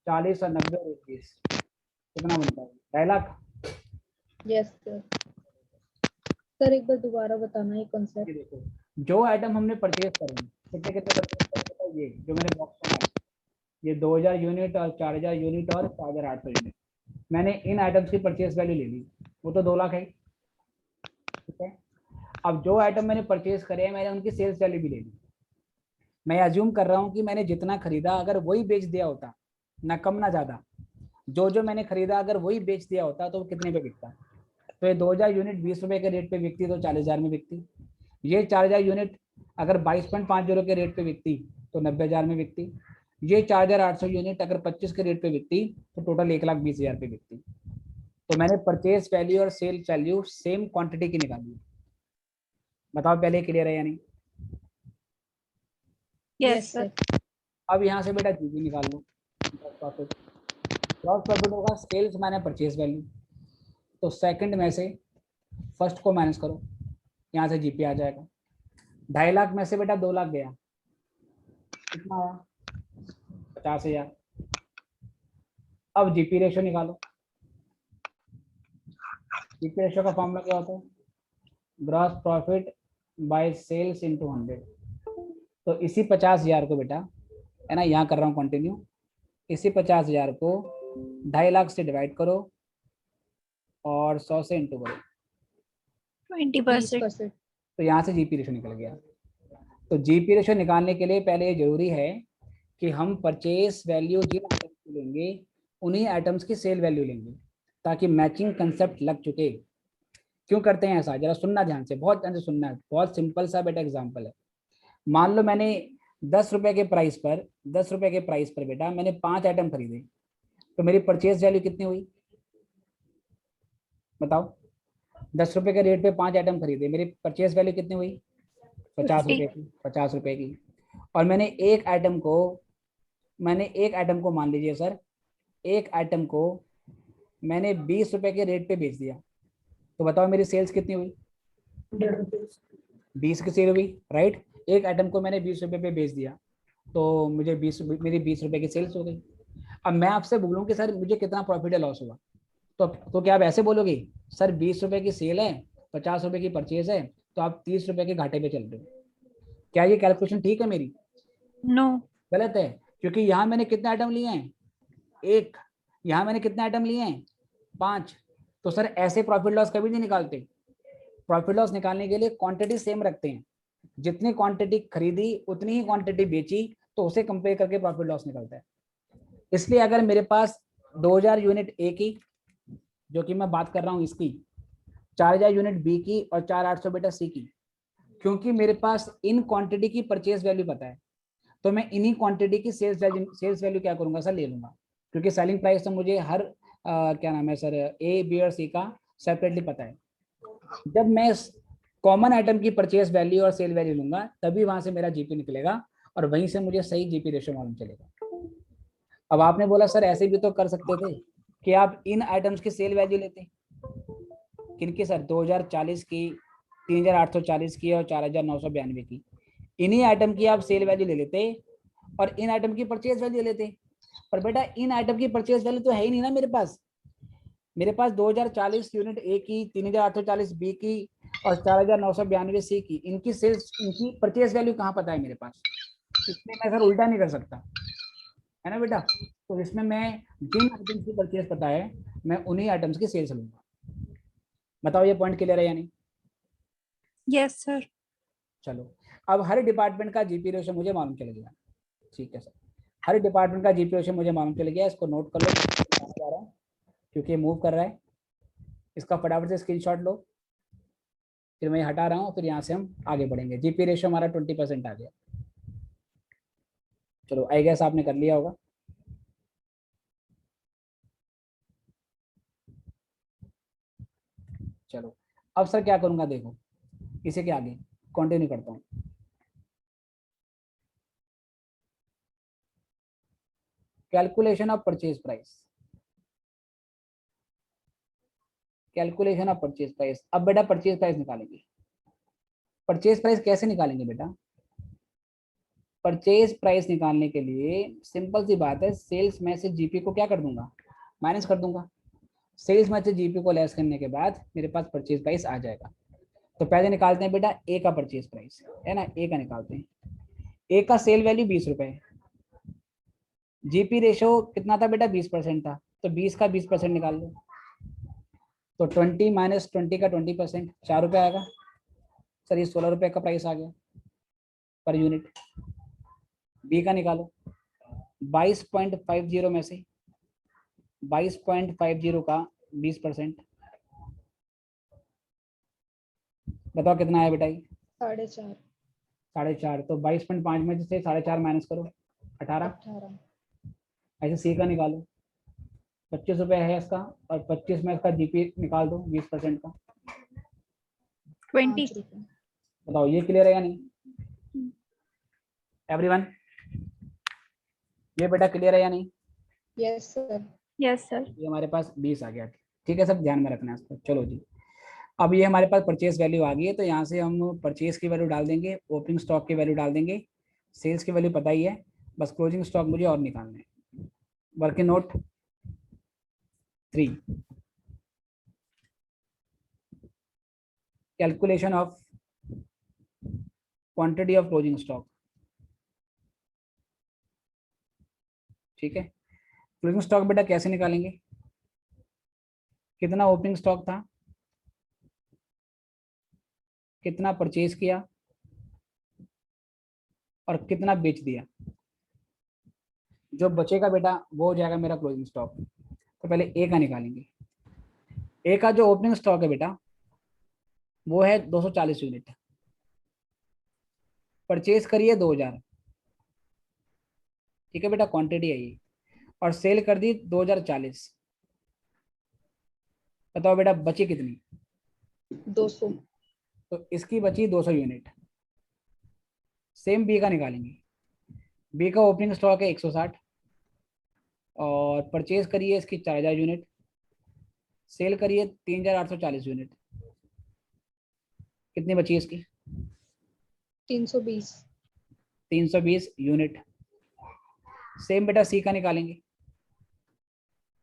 40 और 90 और 20 कितना बनता है 2.5 लाख। यस सर एक बार दोबारा बताना ये कॉन्सेप्ट। देखो जो आइटम हमने परचेज करे कितने परचेज, ये जो मैंने बॉक्स में ये 2000 यूनिट और 4000 यूनिट और 4800 यूनिट, मैंने इन आइटम्स की परचेज वैल्यू ले ली, वो तो 2 लाख है, ठीक है। अब जो आइटम मैंने परचेज करे हैं मैंने उनकी सेल्स वैल्यू भी ले ली। मैं अज्यूम कर रहा हूँ कि मैंने जितना खरीदा अगर वही बेच दिया होता, ना कम ना ज़्यादा, जो मैंने खरीदा अगर वही बेच दिया होता तो वो कितने पे बिकता। तो ये 2000 यूनिट 20 रुपए के रेट पे बिकती तो 40,000 में बिकती। ये 4000 यूनिट अगर 22.50 के रेट पे बिकती तो 90,000 में बिकती। ये 4800 यूनिट अगर 25 के रेट पे बिकती तो टोटल 1,20,000 पे बिकती। तो मैंने परचेज वैल्यू और सेल वैल्यू सेम क्वांटिटी की निकाली। बताओ पहले क्लियर है या नहीं। Yes sir. अब यहाँ से बेटा जीपी निकाल लो, ग्रॉस प्रॉफिट होगा सेल्स माइनस परचेज वैल्यू। तो सेकंड में से फर्स्ट को माइनस करो, यहाँ से जीपी आ जाएगा। 2.5 लाख में से बेटा 2 लाख गया, कितना आया? 50,000। अब जीपी रेशो निकालो। जीपी रेशो का फॉर्मूला क्या होता है? Gross profit by sales into 100। तो इसी 50,000 को बेटा, है ना, यहाँ कर रहा हूँ कंटिन्यू, इसी 50,000 को 2.5 लाख से डिवाइड करो और 100 से इंटू करो, 20%। 20%। तो यहाँ से जीपी रेशो निकल गया। तो जीपी रेशो निकालने के लिए पहले ये जरूरी है कि हम परचेस वैल्यू जिन आइटम्स की लेंगे उन्हीं आइटम्स की सेल वैल्यू लेंगे, ताकि मैचिंग कंसेप्ट लग चुके। क्यों करते हैं ऐसा, जरा सुनना ध्यान से, बहुत ध्यान से सुनना है। बहुत सिंपल सा बेटा एग्जांपल है। मान लो मैंने 10 रुपए के प्राइस पर, 10 रुपए के प्राइस पर बेटा मैंने 5 आइटम खरीदे, तो मेरी परचेस वैल्यू कितनी हुई बताओ? 10 रुपए के रेट पे 5 आइटम खरीदे, मेरी परचेस वैल्यू कितनी हुई? 50 रुपए की। 50 रुपए की। और मैंने एक आइटम को मान लीजिए सर, एक आइटम को मैंने 20 रुपए के रेट पे बेच दिया, तो बताओ मेरी सेल्स कितनी हुई? 20 की सेल हुई, राइट। एक आइटम को मैंने 20 रुपए पे बेच दिया, तो मुझे मेरी 20 रुपए की सेल्स हो गई। अब मैं आपसे बोलूँ कि सर मुझे कितना प्रॉफिट या लॉस हुआ, तो क्या आप ऐसे बोलोगे? सर 20 रुपए की सेल है, 50 रुपए की परचेज है, तो आप 30 रुपए के घाटे पे चल रहे हो। क्या ये कैलकुलेशन ठीक है मेरी? नो। गलत है, क्योंकि यहाँ मैंने कितने आइटम लिए हैं? एक। यहाँ मैंने कितने आइटम लिए हैं? 5। तो सर ऐसे प्रॉफिट लॉस कभी नहीं निकालते। प्रॉफिट लॉस निकालने के लिए क्वांटिटी सेम रखते हैं, जितनी क्वांटिटी खरीदी उतनी ही क्वांटिटी बेची, तो उसे कंपेयर करके प्रॉफिट लॉस निकलता है। इसलिए अगर मेरे पास 2000 यूनिट ए की, जो कि मैं बात कर रहा हूँ इसकी, 4000 यूनिट बी की और 4800 बेटा सी की, क्योंकि मेरे पास इन क्वांटिटी की परचेज वैल्यू पता है, तो मैं इन्हीं क्वांटिटी की सेल्स वैल्यू क्या करूंगा सर? ले लूंगा, क्योंकि सेलिंग प्राइस तो मुझे हर क्या नाम है सर, ए बी और सी का सेपरेटली पता है। जब मैं कॉमन आइटम की परचेज वैल्यू और सेल वैल्यू लूंगा, तभी वहां से मेरा जीपी निकलेगा और वहीं से मुझे सही जीपी रेशो मालूम चलेगा। अब आपने बोला सर ऐसे भी तो कर सकते थे कि आप इन आइटम्स की सेल वैल्यू लेते। किनकी सर? 2040 की, 3840 की और 4992 की। इन्हीं आइटम की आप सेल वैल्यू ले लेते और इन आइटम की परचेज वैल्यू लेते। पर बेटा इन आइटम की परचेज वैल्यू तो है ही नहीं ना मेरे पास। मेरे पास 2040 यूनिट ए की, 3840 बी की और 4992 सी की, इनकी सेल्स, इनकी परचेज वैल्यू कहाँ पता है मेरे पास? इसमें मैं सर उल्टा नहीं कर सकता, है ना बेटा। तो इसमें मैं जिन आइटम्स की परचेज पता है, मैं उन्हीं आइटम्स की सेल्स लूंगा। बताओ ये पॉइंट क्लियर है या नहीं? Yes sir. चलो, अब हर डिपार्टमेंट का जीपी रेशो मुझे मालूम चल गया। ठीक है सर, हर डिपार्टमेंट का जीपी रेशो मुझे मालूम चल गया। इसको नोट कर लो, जा रहा है क्योंकि मूव कर रहा है। इसका फटाफट से स्क्रीनशॉट लो, फिर मैं हटा रहा हूँ, फिर यहाँ से हम आगे बढ़ेंगे। जीपी रेशो हमारा 20% आ गया। चलो, आई गेस आपने कर लिया होगा। चलो, अब सर क्या करूंगा देखो, इसी के आगे कंटिन्यू करता हूँ। Calculation of purchase price, calculation of purchase price. अब बेटा परचेज प्राइस निकालेंगे। परचेज प्राइस कैसे निकालेंगे बेटा? परचेज प्राइस निकालने के लिए सिंपल सी बात है, सेल्स में से जीपी को क्या कर दूंगा? माइनस कर दूंगा। सेल्स में से जीपी को लेस करने के बाद मेरे पास परचेज प्राइस आ जाएगा। तो पहले निकालते हैं बेटा ए का परचेज प्राइस, है ना, ए का निकालते हैं। ए का सेल वैल्यू 20 रुपए, जीपी रेशो कितना था बेटा? 20% था, तो 20 का 20% निकाल लो, तो 20 माइनस 20 का 20%, 4 रुपये आएगा सर। ये 16 रुपये का प्राइस आ गया पर यूनिट। बी का निकालो, 22.50 में से 22.50 का 20%, बताओ कितना है बेटा? 4.5। 4.5। तो 22.5 में से 4.5 माइनस करो, 18। 18। ऐसे सी का निकालो, 25 रुपये है इसका, और 25 में इसका जीपी निकाल दो 20% का, 20। 5 रुपए। बताओ ये क्लियर है या नहीं एवरीवन? ये बेटा क्लियर है या नहीं? Yes sir. Yes sir. ये हमारे पास 20 आ गया। ठीक है सब, ध्यान में रखना है इसको। चलो जी, अब ये हमारे पास परचेज वैल्यू आ गई है, तो यहाँ से हम परचेज की वैल्यू डाल देंगे, ओपनिंग स्टॉक की वैल्यू डाल देंगे, सेल्स की वैल्यू पता ही है, बस क्लोजिंग स्टॉक मुझे और निकालना है। Working note 3, calculation of quantity of closing stock. ठीक है, क्लोजिंग स्टॉक बेटा कैसे निकालेंगे, कितना ओपनिंग स्टॉक था, कितना परचेज किया और कितना बेच दिया, जो बचेगा बेटा वो हो जाएगा मेरा क्लोजिंग स्टॉक। तो पहले ए का निकालेंगे। ए का जो ओपनिंग स्टॉक है बेटा वो है 240 यूनिट, परचेज करिए 2000, ठीक है बेटा, क्वांटिटी है ये, और सेल कर दी 2040। बताओ बेटा बची कितनी, 200। तो इसकी बची 200 यूनिट। सेम बी का निकालेंगे। बी का ओपनिंग स्टॉक है 160 और परचेज करिए इसकी 4000 यूनिट, सेल करिए 3840 यूनिट। कितनी बची इसकी, 320। 320 यूनिट। सेम बेटा सी का निकालेंगे।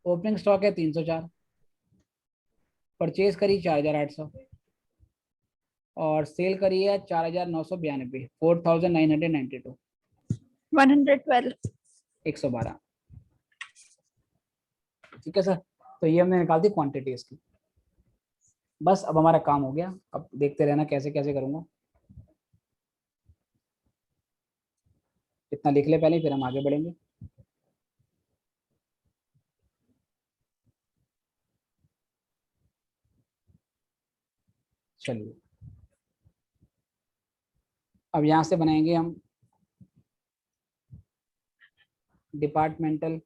ओपनिंग स्टॉक है 304, परचेज करी 4800 और सेल करी है 4992, 4992, 112। 112। ठीक है सर, तो ये हमने निकाल दी क्वांटिटी इसकी। बस अब हमारा काम हो गया, अब देखते रहना कैसे कैसे करूँगा। इतना लिख ले पहले, फिर हम आगे बढ़ेंगे। चलिए अब यहाँ से बनाएंगे हम departmental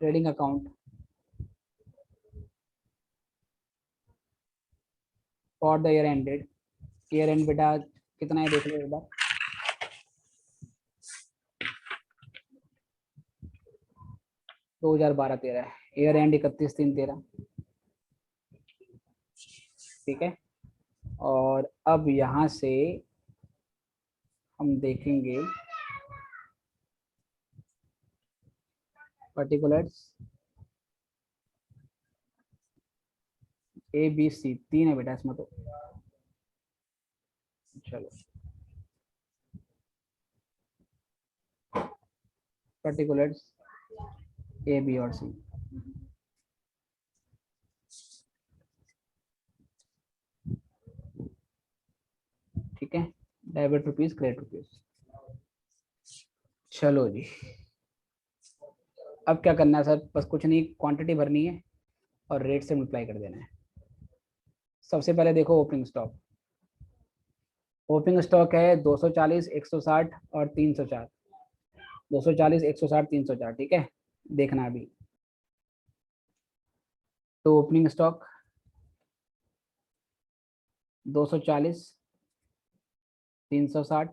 trading account for the year ended. Year and बेटा कितना है देख लो एक बार, 2012-13 है, ईयर एंड 31/3/13। ठीक है, और अब यहाँ से हम देखेंगे पर्टिकुलर्स ABC, 3 है बेटा इसमें तो। चलो पर्टिकुलर्स A, B और C। ठीक है, डेबिट रुपीज क्रेडिट रुपीज। चलो जी, अब क्या करना है सर, बस कुछ नहीं, क्वांटिटी भरनी है और रेट से मल्टीप्लाई कर देना है। सबसे पहले देखो ओपनिंग स्टॉक। ओपनिंग स्टॉक है 240, 160 और 304। 240, 160, 304। ठीक है, देखना अभी तो ओपनिंग स्टॉक 240, 360,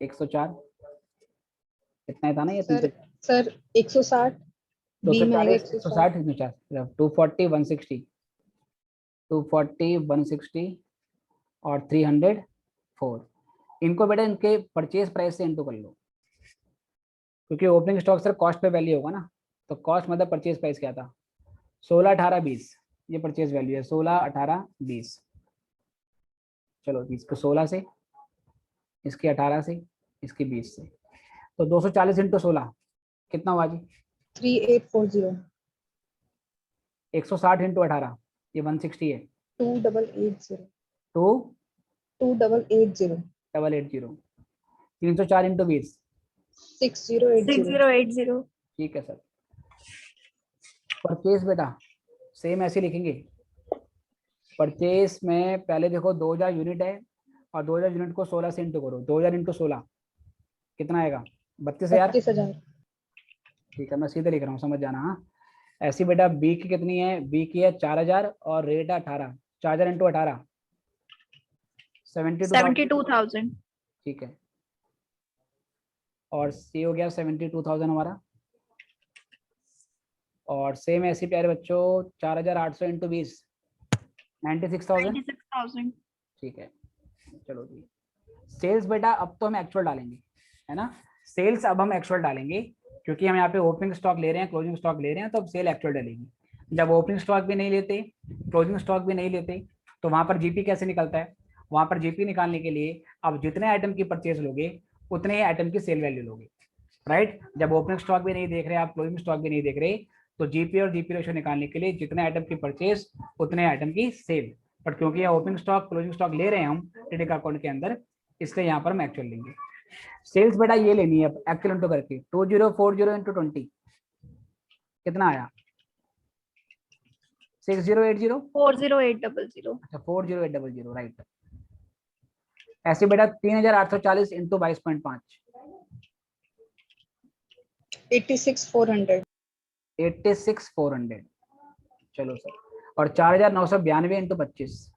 104, इतना ही था ना ये। सर 160 बी में आएगा 240, 160, 304, 240, 160, 240, 160 और 304। इनको बेटा इनके परचेज प्राइस से इंटू कर लो, क्योंकि ओपनिंग स्टॉक सर कॉस्ट पे वैल्यू होगा ना, तो कॉस्ट मतलब परचेज प्राइस क्या था, 16, 18, 20। ये परचेज वैल्यू है 16, 18, 20। चलो इसको 16 से, इसकी 18 से, इसकी 20 से, तो 240 इंटू 16 कितना हुआ जी, 3840। 160 इंटू 18 ये 160 है, 2880। 2 2880। 880। 304 इंटू 20, 6080। 6080। ठीक है सर। परचेज बेटा सेम ऐसे लिखेंगे। परचेज में पहले देखो 2000 यूनिट है और 2000 यूनिट को 16 से इंटू करो, 2000 इंटू 16 कितना आएगा, 32,000। 32,000। ठीक है, मैं सीधे लिख रहा हूँ, समझ जाना। हाँ, ऐसी बेटा बी की कितनी है, बी की है 4000 और रेट है 18, 4000 इंटू 18 72,000। ठीक है, और सी हो गया 72,000 हमारा। और सेम ऐसे प्यारे बच्चों 4800 इंटू 20 96,000। 96,000। ठीक है, चलो जी। सेल्स बेटा अब तो हम एक्चुअल डालेंगे, है ना। सेल्स अब हम एक्चुअल डालेंगे क्योंकि हम यहाँ पे ओपनिंग स्टॉक ले रहे हैं, क्लोजिंग स्टॉक ले रहे हैं, तो अब सेल एक्चुअल डालेंगे। जब ओपनिंग स्टॉक भी नहीं लेते, क्लोजिंग स्टॉक भी नहीं लेते, तो वहां पर जीपी कैसे निकलता है? वहां पर जीपी निकालने के लिए अब जितने आइटम की परचेज लोगे उतने ही आइटम की सेल वैल्यू लोगे, राइट। जब ओपनिंग स्टॉक भी नहीं देख रहे, आप क्लोजिंग स्टॉक भी नहीं देख रहे, तो जीपी और जीपी रेशो निकालने के लिए जितने आइटम की परचेज उतने आइटम की सेल। पर क्योंकि ये ओपनिंग स्टॉक क्लोजिंग स्टॉक ले रहे हैं हम ट्रेडिंग अकाउंट के अंदर, इसलिए यहाँ पर हम एक्चुअल लेंगे। सेल्स बेटा ये लेनी है अब एक्चुअल इंटू करके 2040 इंटू 20 कितना आया? 6080। 40800। अच्छा 40800, राइट। ऐसे बेटा 3840 इंटू 22.5 86,400। 86,400। चलो सर। और 4992 इंटू 25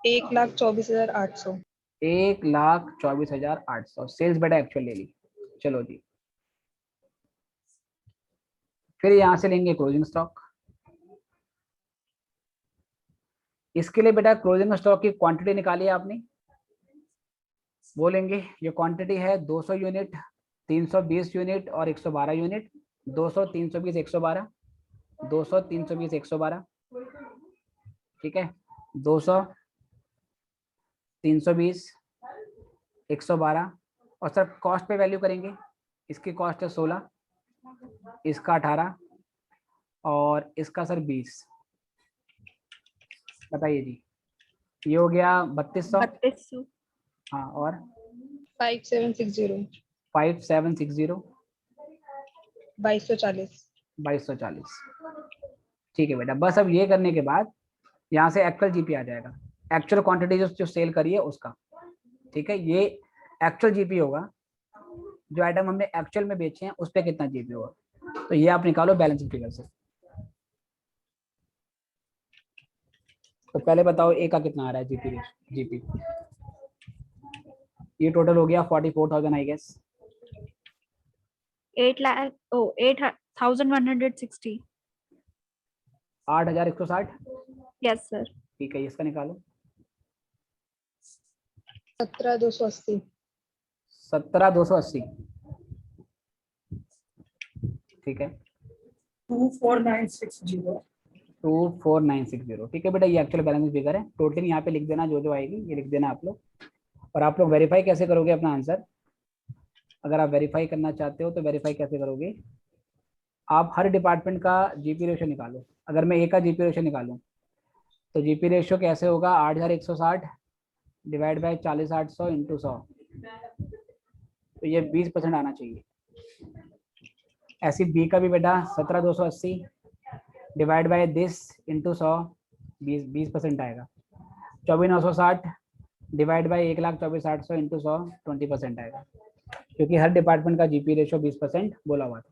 1,24,800। 1,24,800। सेल्स बेटा एक्चुअल ले ली। चलो जी, फिर यहां से लेंगे क्लोजिंग स्टॉक। इसके लिए बेटा क्लोजिंग स्टॉक की क्वांटिटी निकाली है आपने, वो लेंगे। ये क्वांटिटी है 200 यूनिट, 320 यूनिट और 112 यूनिट। 200, 320, 112, 200, 320, 112। ठीक है, 200, 320, 112। और सर कॉस्ट पे वैल्यू करेंगे। इसकी कॉस्ट है 16, इसका 18 और इसका सर 20। बताइए जी, ये हो गया 3200। 3200। हाँ, और 5760। 5760, 2240। 2240। ठीक है बेटा, बस अब ये करने के बाद यहाँ से एक्चुअल जीपी आ जाएगा, एक्चुअल क्वांटिटी जो सेल करी है उसका। ठीक है, ये एक्चुअल जीपी होगा, जो आइटम हमने एक्चुअल में बेचे हैं उस पर कितना जीपी होगा। तो ये आप निकालो बैलेंस फिगर से। तो पहले बताओ ए का कितना आ रहा है जीपी। ये टोटल हो गया 44,000 आई गेस। 8,160। 8,160। Yes sir. ठीक है, इसका निकालो। 17,280। 17,280। ठीक है, 24960। 24960। ठीक है बेटा, ये एक्चुअल बैलेंस फिगर है। टोटल यहाँ पे लिख देना, जो आएगी ये लिख देना आप लोग। और आप लोग वेरीफाई कैसे करोगे अपना आंसर? अगर आप वेरीफाई करना चाहते हो तो वेरीफाई कैसे करोगे? आप हर डिपार्टमेंट का जीपी रेशो निकालो। अगर मैं ए का जीपी रेशो निकालूं तो जीपी रेशो कैसे होगा? 8,160 डिवाइड बाय 40,800 इंटू 100, तो ये 20% आना चाहिए। ऐसी बी का भी बेटा 17,280 डिवाइड बाय दिस इंटू 100, 20% आएगा। 24,960 डिवाइड बाय 1,24,800 इंटू 100, 20% आएगा, क्योंकि हर डिपार्टमेंट का जीपी रेशो 20% बोला हुआ था।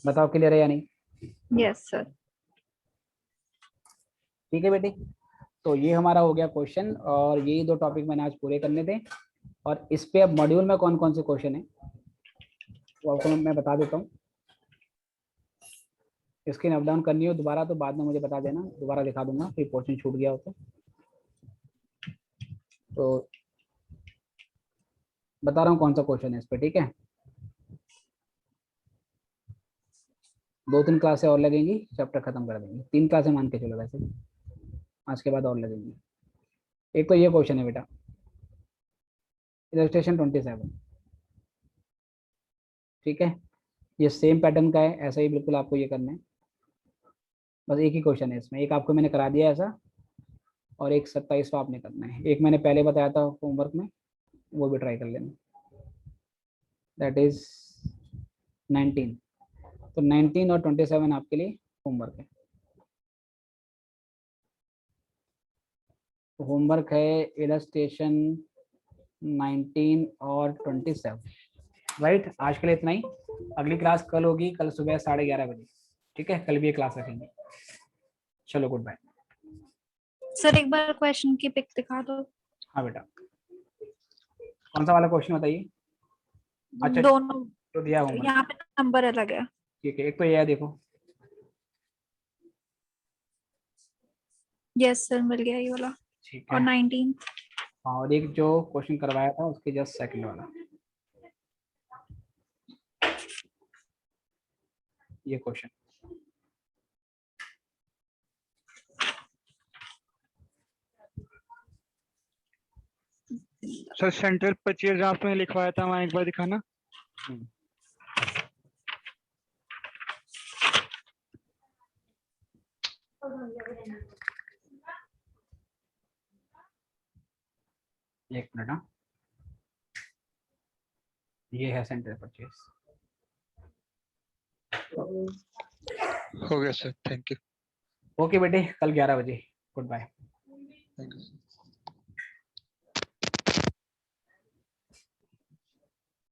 बताओ क्लियर है या नहीं? Yes sir. ठीक है बेटी, तो ये हमारा हो गया क्वेश्चन, और यही 2 टॉपिक मैंने आज पूरे करने थे। और इस पे अब मॉड्यूल में कौन कौन से क्वेश्चन है वो आपको मैं बता देता हूँ। स्क्रीन अप डाउन करनी हो दोबारा तो बाद में मुझे बता देना, दोबारा दिखा दूंगा, कोई पोर्शन छूट गया हो तो बता रहा हूँ कौन सा क्वेश्चन है इस पे। ठीक है, 2-3 क्लासें और लगेंगी, चैप्टर खत्म कर देंगे। 3 क्लासें मान के चलो, वैसे आज के बाद और लगेंगी। एक तो ये क्वेश्चन है बेटा, इलस्ट्रेशन 27। ठीक है, ये सेम पैटर्न का है, ऐसा ही बिल्कुल आपको ये करना है। बस एक ही क्वेश्चन है इसमें, एक आपको मैंने करा दिया ऐसा, और एक 27वां आपने करना है। एक मैंने पहले बताया था होमवर्क में, वो भी ट्राई कर लेना। That is 19। तो 19 और 27 आपके लिए होमवर्क है। तो होमवर्क है इलस्ट्रेशन 19 और 27, राइट। आज के लिए इतना ही। अगली क्लास कल होगी, कल सुबह 11:30 बजे। ठीक है, कल भी ये क्लास रखेंगे। चलो, गुड बाय। सर एक बार क्वेश्चन की पिक दिखा दो। हाँ बेटा, कौन सा वाला क्वेश्चन बताइए? अच्छा, दोनों। तो दिया हूँ यहाँ पे नंबर अलग है। ठीक है, एक तो ये है देखो, यस सर मिल गया ये वाला। ठीक और है। 19। हाँ, और एक जो क्वेश्चन करवाया था उसके जस्ट सेकंड वाला, ये क्वेश्चन। सर सेंट्रल परचेज जहाँ आपने लिखवाया था वहाँ एक बार दिखाना। एक मिनट। हाँ, ये है सेंट्रल परचेज। हो गया सर, थैंक यू। ओके बेटे, कल 11 बजे। Good bye. Thank you.